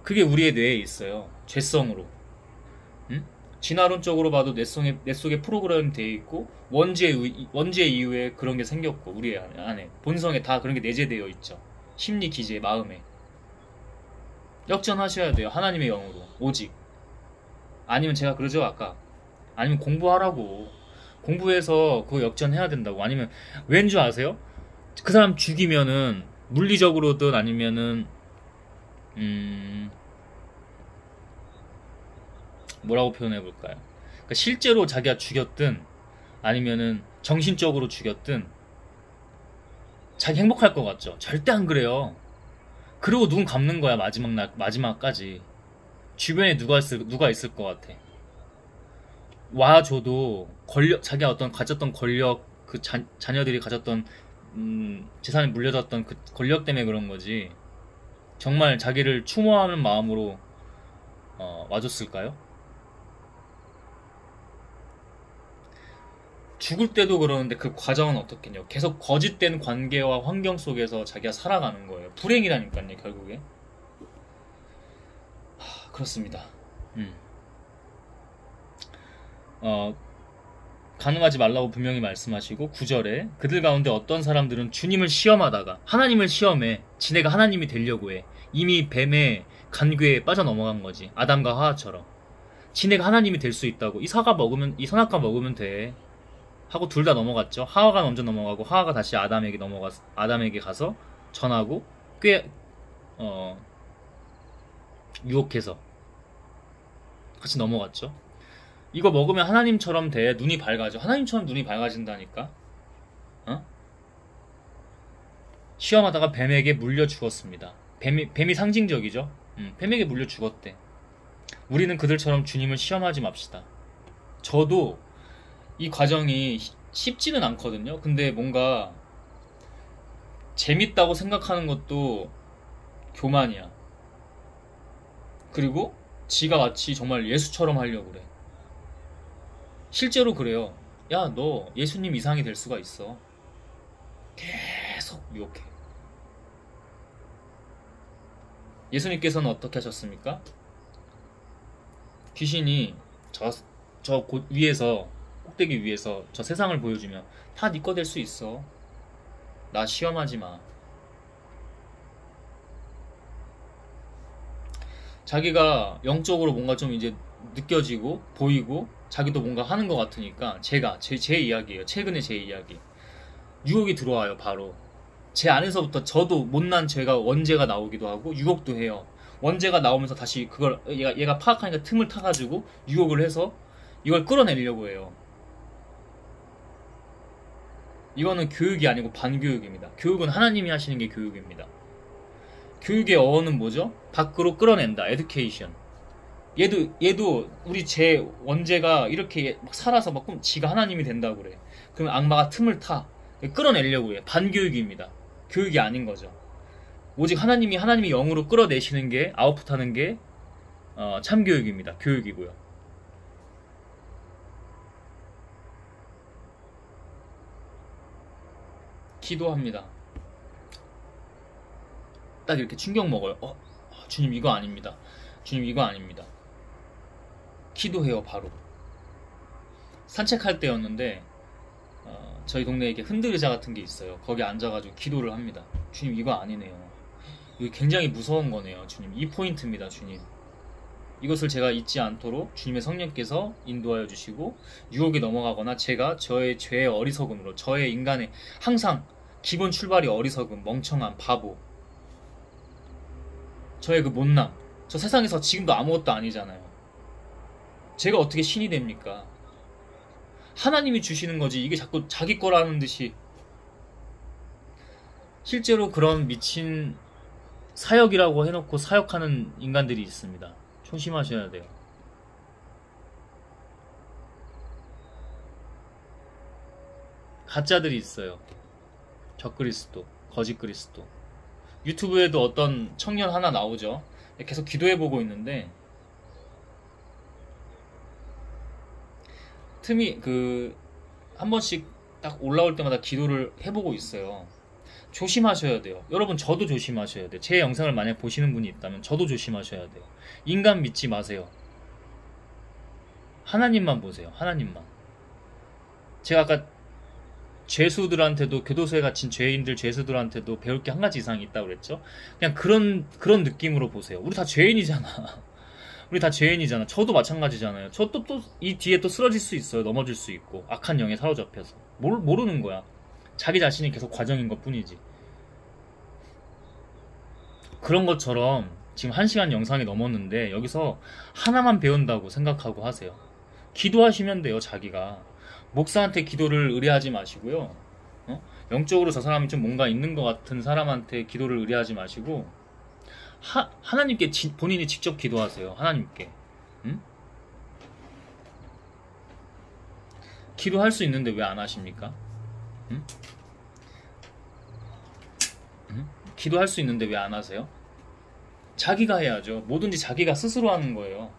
그게 우리의 뇌에 있어요. 죄성으로. 응? 진화론적으로 봐도 뇌 속에 프로그램 되어 있고 원죄 이후에 그런 게 생겼고 우리 안에 본성에 다 그런 게 내재되어 있죠. 심리 기제 마음에 역전하셔야 돼요. 하나님의 영으로 오직. 아니면 제가 그러죠 아까. 아니면 공부하라고. 공부해서 그거 역전해야 된다고. 아니면 왠 줄 아세요? 그 사람 죽이면은 물리적으로든 아니면은 뭐라고 표현해 볼까요? 그러니까 실제로 자기가 죽였든 아니면은 정신적으로 죽였든 자기 행복할 것 같죠? 절대 안 그래요. 그리고 눈 감는 거야 마지막까지. 주변에 누가 있을 것 같아. 와줘도 자기가 가졌던 권력, 자녀들이 가졌던 재산이 물려졌던 그 권력 때문에 그런 거지. 정말 자기를 추모하는 마음으로 와줬을까요? 죽을 때도 그러는데 그 과정은 어떻겠냐고. 계속 거짓된 관계와 환경 속에서 자기가 살아가는 거예요. 불행이라니까요, 결국에. 그렇습니다. 가능하지 말라고 분명히 말씀하시고 9절에 그들 가운데 어떤 사람들은 주님을 시험하다가 하나님을 시험해. 지네가 하나님이 되려고 해. 이미 뱀의 간궤에 빠져넘어간 거지. 아담과 하와처럼. 지네가 하나님이 될 수 있다고. 이 선악과 먹으면 돼. 하고 둘 다 넘어갔죠. 하와가 먼저 넘어가고 하와가 다시 아담에게 가서 전하고 유혹해서 같이 넘어갔죠. 이거 먹으면 하나님처럼 돼. 눈이 밝아져. 하나님처럼 눈이 밝아진다니까. 시험하다가 뱀에게 물려 죽었습니다. 뱀이 상징적이죠. 뱀에게 물려 죽었대. 우리는 그들처럼 주님을 시험하지 맙시다. 저도 이 과정이 쉽지는 않거든요. 근데 뭔가 재밌다고 생각하는 것도 교만이야. 그리고 지가 마치 정말 예수처럼 하려고 그래. 실제로 그래요. 야, 너 예수님 이상이 될 수가 있어. 계속 유혹해. 예수님께서는 어떻게 하셨습니까? 귀신이 저 위에서, 꼭대기 위에서 저 세상을 보여주면 다 네 거 될 수 있어. 나 시험하지 마. 자기가 영적으로 뭔가 좀 이제 느껴지고 보이고 자기도 뭔가 하는 것 같으니까 제 이야기예요. 최근에 제 이야기. 유혹이 들어와요. 바로 제 안에서부터 저도 못난 제가 원죄가 나오기도 하고 유혹도 해요. 원죄가 나오면서 다시 그걸 얘가 파악하니까 틈을 타가지고 유혹을 해서 이걸 끌어내려고 해요. 이거는 교육이 아니고 반교육입니다. 교육은 하나님이 하시는 게 교육입니다. 교육의 어원은 뭐죠? 밖으로 끌어낸다. 에듀케이션. 얘도 우리 제 원죄가 이렇게 막 살아서 막 지가 하나님이 된다고 그래. 그러면 악마가 틈을 타. 끌어내려고 해. 반교육입니다. 교육이 아닌 거죠. 오직 하나님이 영으로 끌어내시는 게 아웃풋하는 게 참교육입니다. 교육이고요. 기도합니다. 딱 이렇게 충격 먹어요. 주님 이거 아닙니다. 주님 이거 아닙니다. 기도해요. 바로 산책할 때였는데 저희 동네에 이렇게 흔들의자 같은 게 있어요. 거기 앉아가지고 기도를 합니다. 주님 이거 아니네요. 이거 굉장히 무서운 거네요. 주님 이 포인트입니다. 주님 이것을 제가 잊지 않도록 주님의 성령께서 인도하여 주시고 유혹에 넘어가거나 제가 저의 죄의 어리석음으로 저의 인간의 항상 기본 출발이 어리석음, 멍청함, 바보, 저의 그 못남. 저 세상에서 지금도 아무것도 아니잖아요. 제가 어떻게 신이 됩니까? 하나님이 주시는 거지. 이게 자꾸 자기 거라는 듯이. 실제로 그런 미친 사역이라고 해놓고 사역하는 인간들이 있습니다. 조심하셔야 돼요. 가짜들이 있어요. 적그리스도, 거짓 그리스도. 유튜브에도 어떤 청년 하나 나오죠. 계속 기도해보고 있는데 틈이 한 번씩 딱 올라올 때마다 기도를 해보고 있어요. 조심하셔야 돼요. 여러분, 저도 조심하셔야 돼요. 제 영상을 만약 보시는 분이 있다면 저도 조심하셔야 돼요. 인간 믿지 마세요. 하나님만 보세요. 하나님만. 제가 아까 죄수들한테도, 교도소에 갇힌 죄인들, 죄수들한테도 배울 게 한 가지 이상 있다고 그랬죠? 그냥 그런 느낌으로 보세요. 우리 다 죄인이잖아. 우리 다 죄인이잖아. 저도 마찬가지잖아요. 저도 또 이 뒤에 또 쓰러질 수 있어요. 넘어질 수 있고. 악한 영에 사로잡혀서. 모르는 거야. 자기 자신이 계속 과정인 것 뿐이지. 그런 것처럼 지금 1시간 영상이 넘었는데 여기서 하나만 배운다고 생각하고 하세요. 기도하시면 돼요. 자기가. 목사한테 기도를 의뢰하지 마시고요. 영적으로 저 사람이 좀 뭔가 있는 것 같은 사람한테 기도를 의뢰하지 마시고 하나님께 본인이 직접 기도하세요. 하나님께. 응? 기도할 수 있는데 왜 안 하십니까? 응? 응? 기도할 수 있는데 왜 안 하세요? 자기가 해야죠. 뭐든지 자기가 스스로 하는 거예요.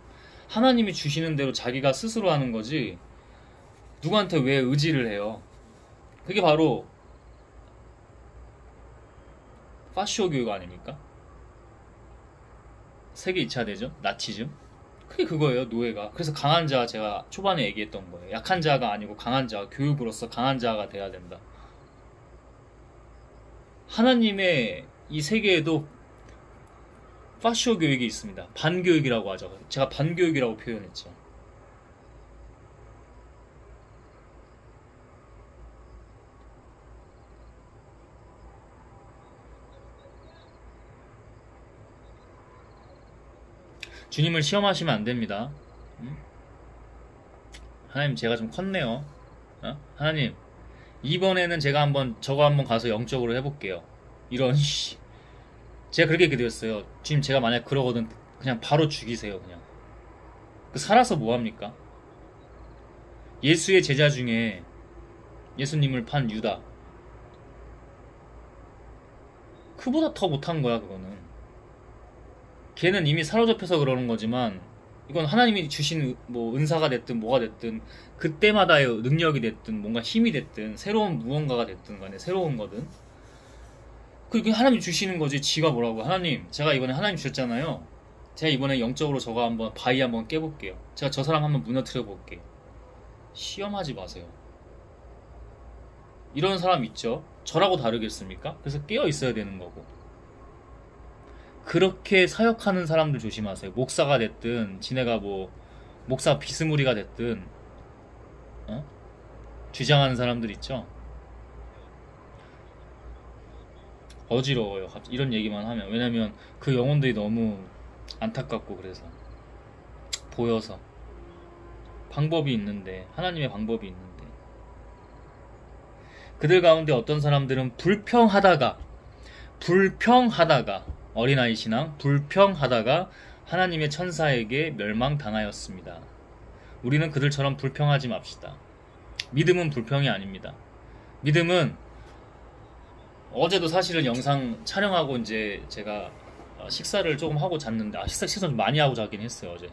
하나님이 주시는 대로 자기가 스스로 하는 거지 누구한테 왜 의지를 해요? 그게 바로 파시오 교육 아닙니까? 세계 2차 대전? 나치즘? 그게 그거예요. 노예가. 그래서 강한 자, 제가 초반에 얘기했던 거예요. 약한 자가 아니고 강한 자, 교육으로서 강한 자가 돼야 된다. 하나님의 이 세계에도 파시오 교육이 있습니다. 반교육이라고 하죠. 제가 반교육이라고 표현했죠. 주님을 시험하시면 안 됩니다. 하나님, 제가 좀 컸네요. 하나님, 이번에는 제가 저거 한번 가서 영적으로 해볼게요. 이런 제가 그렇게 기도했어요. 주님, 제가 만약 그러거든 그냥 바로 죽이세요. 그냥 살아서 뭐합니까? 예수의 제자 중에 예수님을 판 유다, 그보다 더 못한 거야. 그거는 걔는 이미 사로잡혀서 그러는 거지만 이건 하나님이 주신 뭐 은사가 됐든 뭐가 됐든 그때마다의 능력이 됐든 뭔가 힘이 됐든 새로운 무언가가 됐든 간에 새로운 거든 그게 하나님이 주시는 거지. 지가 뭐라고. 하나님, 제가 이번에 하나님 주셨잖아요. 제가 이번에 영적으로 저거 한번 바위 한번 깨볼게요. 제가 저 사람 한번 무너뜨려 볼게요. 시험하지 마세요. 이런 사람 있죠. 저라고 다르겠습니까? 그래서 깨어 있어야 되는 거고. 그렇게 사역하는 사람들 조심하세요. 목사가 됐든 지네가 뭐 목사 비스무리가 됐든 주장하는 사람들 있죠. 어지러워요. 이런 얘기만 하면. 왜냐면 그 영혼들이 너무 안타깝고 그래서 보여서. 방법이 있는데, 하나님의 방법이 있는데, 그들 가운데 어떤 사람들은 불평하다가 어린아이 신앙, 불평하다가 하나님의 천사에게 멸망당하였습니다. 우리는 그들처럼 불평하지 맙시다. 믿음은 불평이 아닙니다. 믿음은, 어제도 사실은 영상 촬영하고 이제 제가 식사를 조금 하고 잤는데, 식사 좀 많이 하고 자긴 했어요. 어제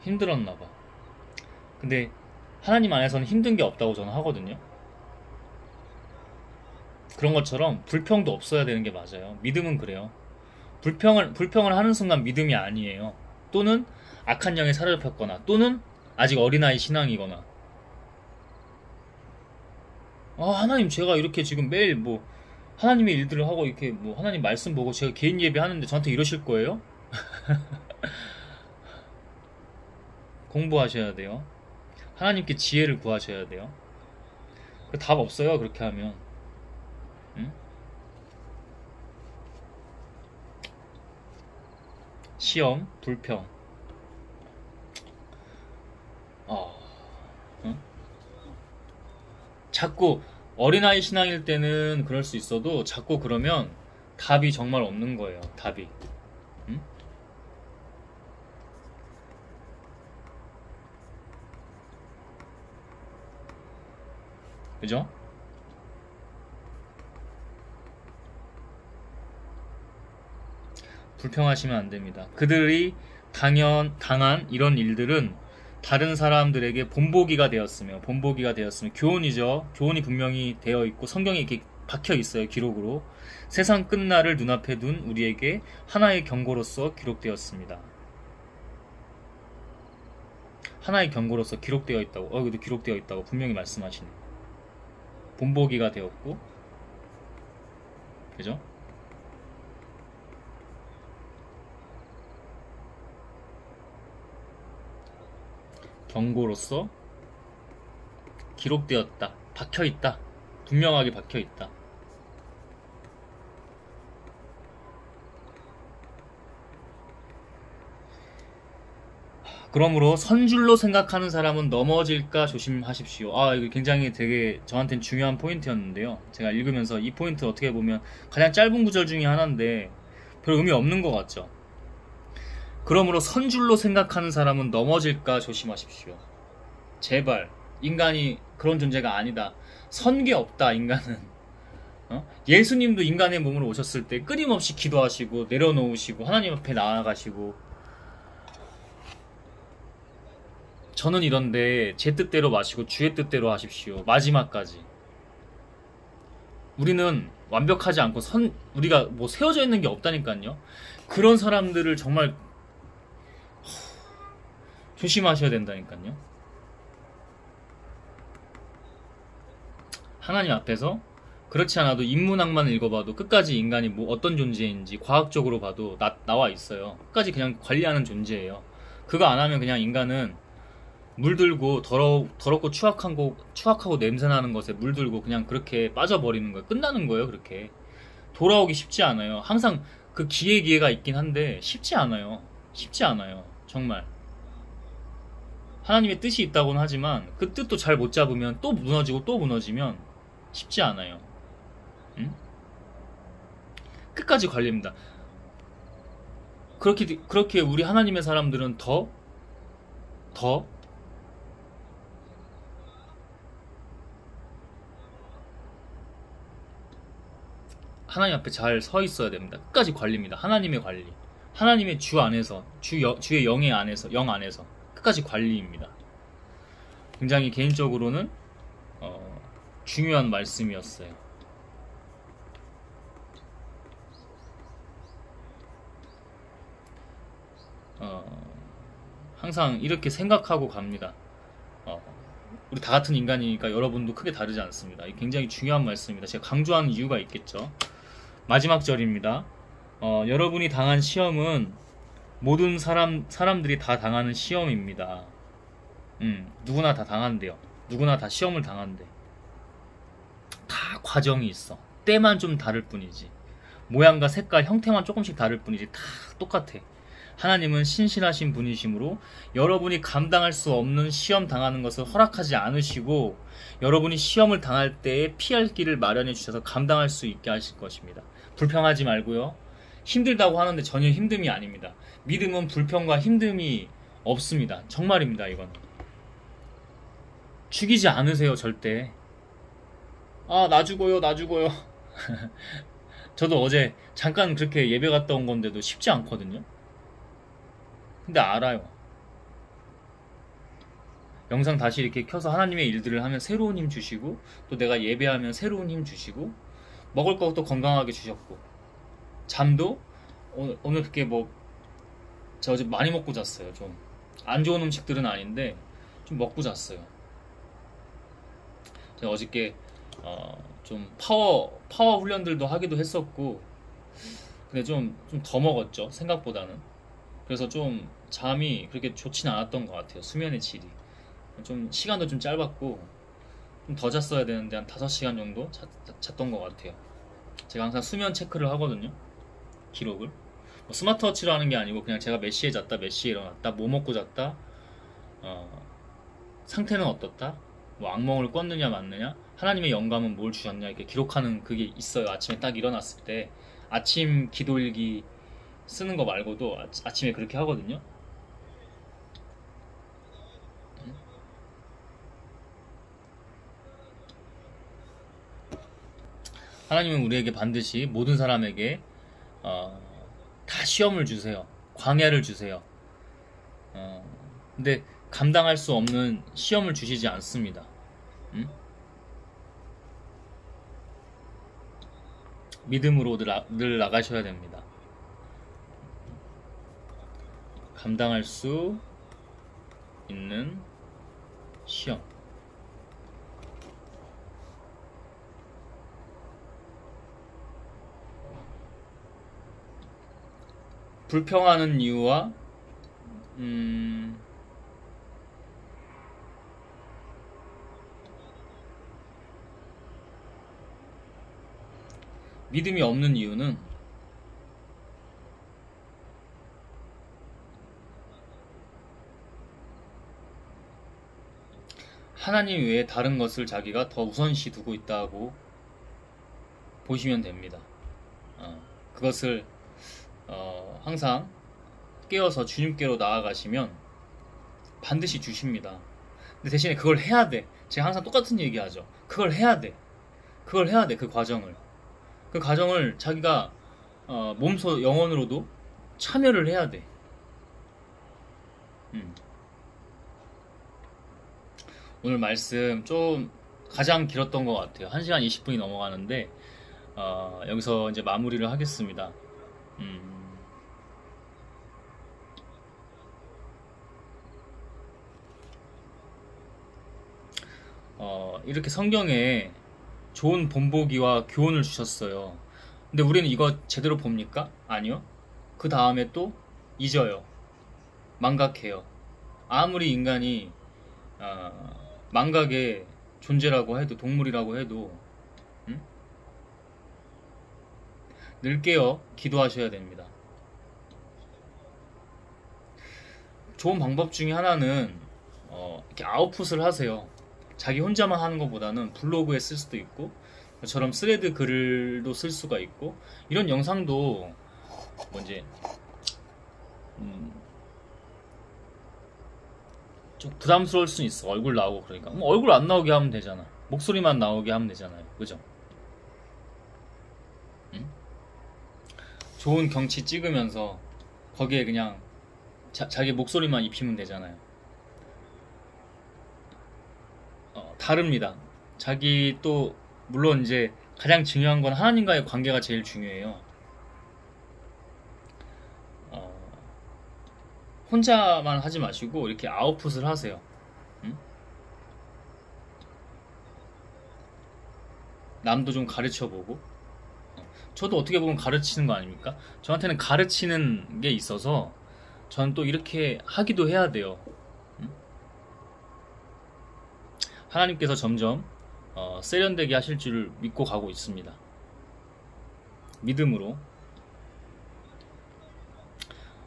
힘들었나봐. 근데 하나님 안에서는 힘든 게 없다고 저는 하거든요. 그런 것처럼 불평도 없어야 되는 게 맞아요. 믿음은 그래요. 불평을 하는 순간 믿음이 아니에요. 또는 악한 영에 사로잡혔거나, 또는 아직 어린아이 신앙이거나. 하나님, 제가 이렇게 지금 매일 뭐 하나님의 일들을 하고 이렇게 뭐 하나님 말씀 보고 제가 개인 예배 하는데 저한테 이러실 거예요? 공부하셔야 돼요. 하나님께 지혜를 구하셔야 돼요. 답 없어요. 그렇게 하면. 응? 시험, 불평. 응? 자꾸 어린아이 신앙일 때는 그럴 수 있어도 자꾸 그러면 답이 정말 없는 거예요. 답이. 응? 그죠? 불평하시면 안 됩니다. 그들이 당한 이런 일들은 다른 사람들에게 본보기가 되었으며 교훈이죠. 교훈이 분명히 되어 있고 성경에 이렇게 박혀 있어요. 기록으로. 세상 끝날을 눈앞에 둔 우리에게 하나의 경고로서 기록되었습니다. 하나의 경고로서 기록되어 있다고. 여기도 기록되어 있다고 분명히 말씀하시네. 본보기가 되었고, 그죠? 경고로서 기록되었다. 박혀있다. 분명하게 박혀있다. 그러므로 선줄로 생각하는 사람은 넘어질까 조심하십시오. 이거 굉장히 되게 저한테는 중요한 포인트였는데요. 제가 읽으면서 이 포인트 어떻게 보면 가장 짧은 구절 중에 하나인데 별 의미 없는 것 같죠. 그러므로 선줄로 생각하는 사람은 넘어질까 조심하십시오. 제발 인간이 그런 존재가 아니다. 선게 없다. 인간은 예수님도 인간의 몸으로 오셨을 때 끊임없이 기도하시고 내려놓으시고 하나님 앞에 나아가시고, 저는 이런데 제 뜻대로 마시고 주의 뜻대로 하십시오. 마지막까지. 우리는 완벽하지 않고 우리가 뭐 세워져 있는 게 없다니까요. 그런 사람들을 정말 조심하셔야 된다니까요. 하나님 앞에서 그렇지 않아도 인문학만 읽어봐도 끝까지 인간이 뭐 어떤 존재인지 과학적으로 봐도 나와 있어요. 끝까지 그냥 관리하는 존재예요. 그거 안 하면 그냥 인간은 물들고 더럽고 추악하고 냄새나는 것에 물들고 그냥 그렇게 빠져버리는 거예요. 끝나는 거예요. 그렇게 돌아오기 쉽지 않아요. 항상 그 기회가 있긴 한데 쉽지 않아요. 쉽지 않아요. 정말 하나님의 뜻이 있다고는 하지만 그 뜻도 잘 못 잡으면 또 무너지고 또 무너지면 쉽지 않아요. 응? 끝까지 관리입니다. 그렇게 우리 하나님의 사람들은 더 하나님 앞에 잘 서 있어야 됩니다. 끝까지 관리입니다. 하나님의 관리. 하나님의 주 안에서, 주의 영 안에서 끝까지 관리입니다. 굉장히 개인적으로는 중요한 말씀이었어요. 항상 이렇게 생각하고 갑니다. 우리 다 같은 인간이니까 여러분도 크게 다르지 않습니다. 굉장히 중요한 말씀입니다. 제가 강조하는 이유가 있겠죠. 마지막 절입니다. 여러분이 당한 시험은 모든 사람들이 다 당하는 시험입니다. 누구나 다 당한대요. 누구나 다 시험을 당한대. 다 과정이 있어. 때만 좀 다를 뿐이지. 모양과 색깔, 형태만 조금씩 다를 뿐이지 다 똑같아. 하나님은 신실하신 분이시므로 여러분이 감당할 수 없는 시험 당하는 것을 허락하지 않으시고 여러분이 시험을 당할 때에 피할 길을 마련해 주셔서 감당할 수 있게 하실 것입니다. 불평하지 말고요. 힘들다고 하는데 전혀 힘듦이 아닙니다. 믿음은 불평과 힘듦이 없습니다. 정말입니다. 이건 죽이지 않으세요. 절대. 나 죽어요. 저도 어제 잠깐 그렇게 예배 갔다 온 건데도 쉽지 않거든요. 근데 알아요. 영상 다시 이렇게 켜서 하나님의 일들을 하면 새로운 힘 주시고, 또 내가 예배하면 새로운 힘 주시고, 먹을 것도 건강하게 주셨고, 잠도 오늘 그렇게 저 어제 많이 먹고 잤어요. 좀 안 좋은 음식들은 아닌데 좀 먹고 잤어요. 제가 어저께 좀 파워 훈련들도 하기도 했었고, 근데 좀 더 먹었죠. 생각보다는. 그래서 좀 잠이 그렇게 좋진 않았던 것 같아요. 수면의 질이 좀 시간도 좀 짧았고 좀 더 잤어야 되는데 한 5시간 정도 잤던 것 같아요. 제가 항상 수면 체크를 하거든요. 기록을 스마트워치로 하는 게 아니고 그냥 제가 몇 시에 잤다, 몇 시에 일어났다, 뭐 먹고 잤다, 상태는 어떻다, 뭐 악몽을 꿨느냐 맞느냐, 하나님의 영감은 뭘 주셨냐, 이렇게 기록하는 그게 있어요. 아침에 딱 일어났을 때 아침 기도일기 쓰는 거 말고도 아침에 그렇게 하거든요. 하나님은 우리에게 반드시 모든 사람에게 다 시험을 주세요. 광야를 주세요. 근데 감당할 수 없는 시험을 주시지 않습니다. 믿음으로 늘 나가셔야 됩니다. 감당할 수 있는 시험. 불평하는 이유와 믿음이 없는 이유는 하나님 외에 다른 것을 자기가 더 우선시 두고 있다고 보시면 됩니다. 그것을 항상 깨어서 주님께로 나아가시면 반드시 주십니다. 근데 대신에 그걸 해야 돼. 제가 항상 똑같은 얘기하죠. 그걸 해야 돼. 그걸 해야 돼. 그 과정을 자기가 몸소 영혼으로도 참여를 해야 돼. 오늘 말씀 좀 가장 길었던 것 같아요. 1시간 20분이 넘어가는데 여기서 이제 마무리를 하겠습니다. 이렇게 성경에 좋은 본보기와 교훈을 주셨어요. 근데 우리는 이거 제대로 봅니까? 아니요. 그 다음에 또 잊어요. 망각해요. 아무리 인간이 망각의 존재라고 해도, 동물이라고 해도 늘 깨어 기도하셔야 됩니다. 좋은 방법 중에 하나는 이렇게 아웃풋을 하세요. 자기 혼자만 하는 것보다는 블로그에 쓸 수도 있고, 저처럼 스레드 글도 쓸 수가 있고, 이런 영상도 이제 좀 부담스러울 수 있어. 얼굴 나오고 그러니까. 얼굴 안 나오게 하면 되잖아. 목소리만 나오게 하면 되잖아요. 그죠? 좋은 경치 찍으면서 거기에 그냥 자기 목소리만 입히면 되잖아요. 다릅니다. 자기 또 물론 이제 가장 중요한 건 하나님과의 관계가 제일 중요해요. 혼자만 하지 마시고 이렇게 아웃풋을 하세요. 남도 좀 가르쳐보고. 저도 어떻게 보면 가르치는 거 아닙니까? 저한테는 가르치는 게 있어서 저는 또 이렇게 하기도 해야 돼요. 하나님께서 점점 세련되게 하실 줄 믿고 가고 있습니다. 믿음으로.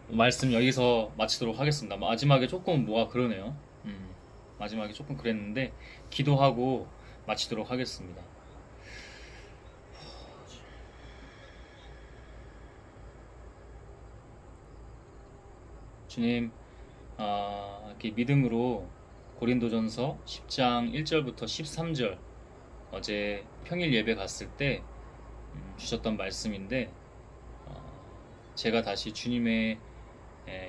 말씀 여기서 마치도록 하겠습니다. 마지막에 조금 뭐가 그러네요. 마지막에 조금 그랬는데 기도하고 마치도록 하겠습니다. 주님, 이렇게 믿음으로 고린도전서 10장 1절부터 13절 어제 평일 예배 갔을 때 주셨던 말씀인데, 제가 다시 주님의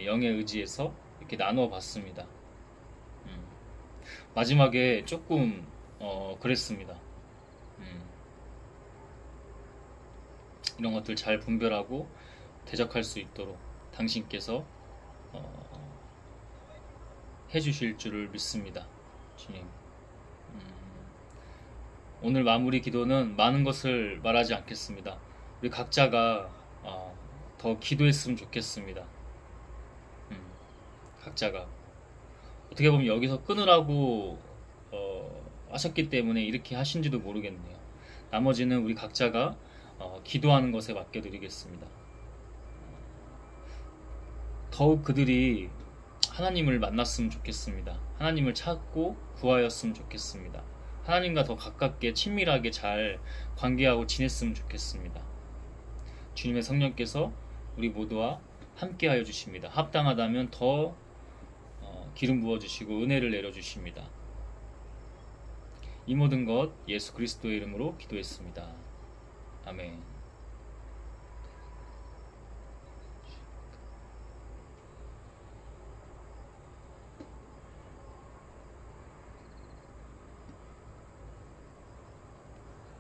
영에 의지해서 이렇게 나누어 봤습니다. 마지막에 조금 그랬습니다. 이런 것들 잘 분별하고 대적할 수 있도록 당신께서 해주실 줄을 믿습니다. 주님, 오늘 마무리 기도는 많은 것을 말하지 않겠습니다. 우리 각자가 더 기도했으면 좋겠습니다. 각자가 어떻게 보면 여기서 끊으라고 하셨기 때문에 이렇게 하신지도 모르겠네요. 나머지는 우리 각자가 기도하는 것에 맡겨드리겠습니다. 더욱 그들이 하나님을 만났으면 좋겠습니다. 하나님을 찾고 구하였으면 좋겠습니다. 하나님과 더 가깝게 친밀하게 잘 관계하고 지냈으면 좋겠습니다. 주님의 성령께서 우리 모두와 함께하여 주십니다. 합당하다면 더 기름 부어주시고 은혜를 내려주십니다. 이 모든 것 예수 그리스도의 이름으로 기도했습니다. 아멘.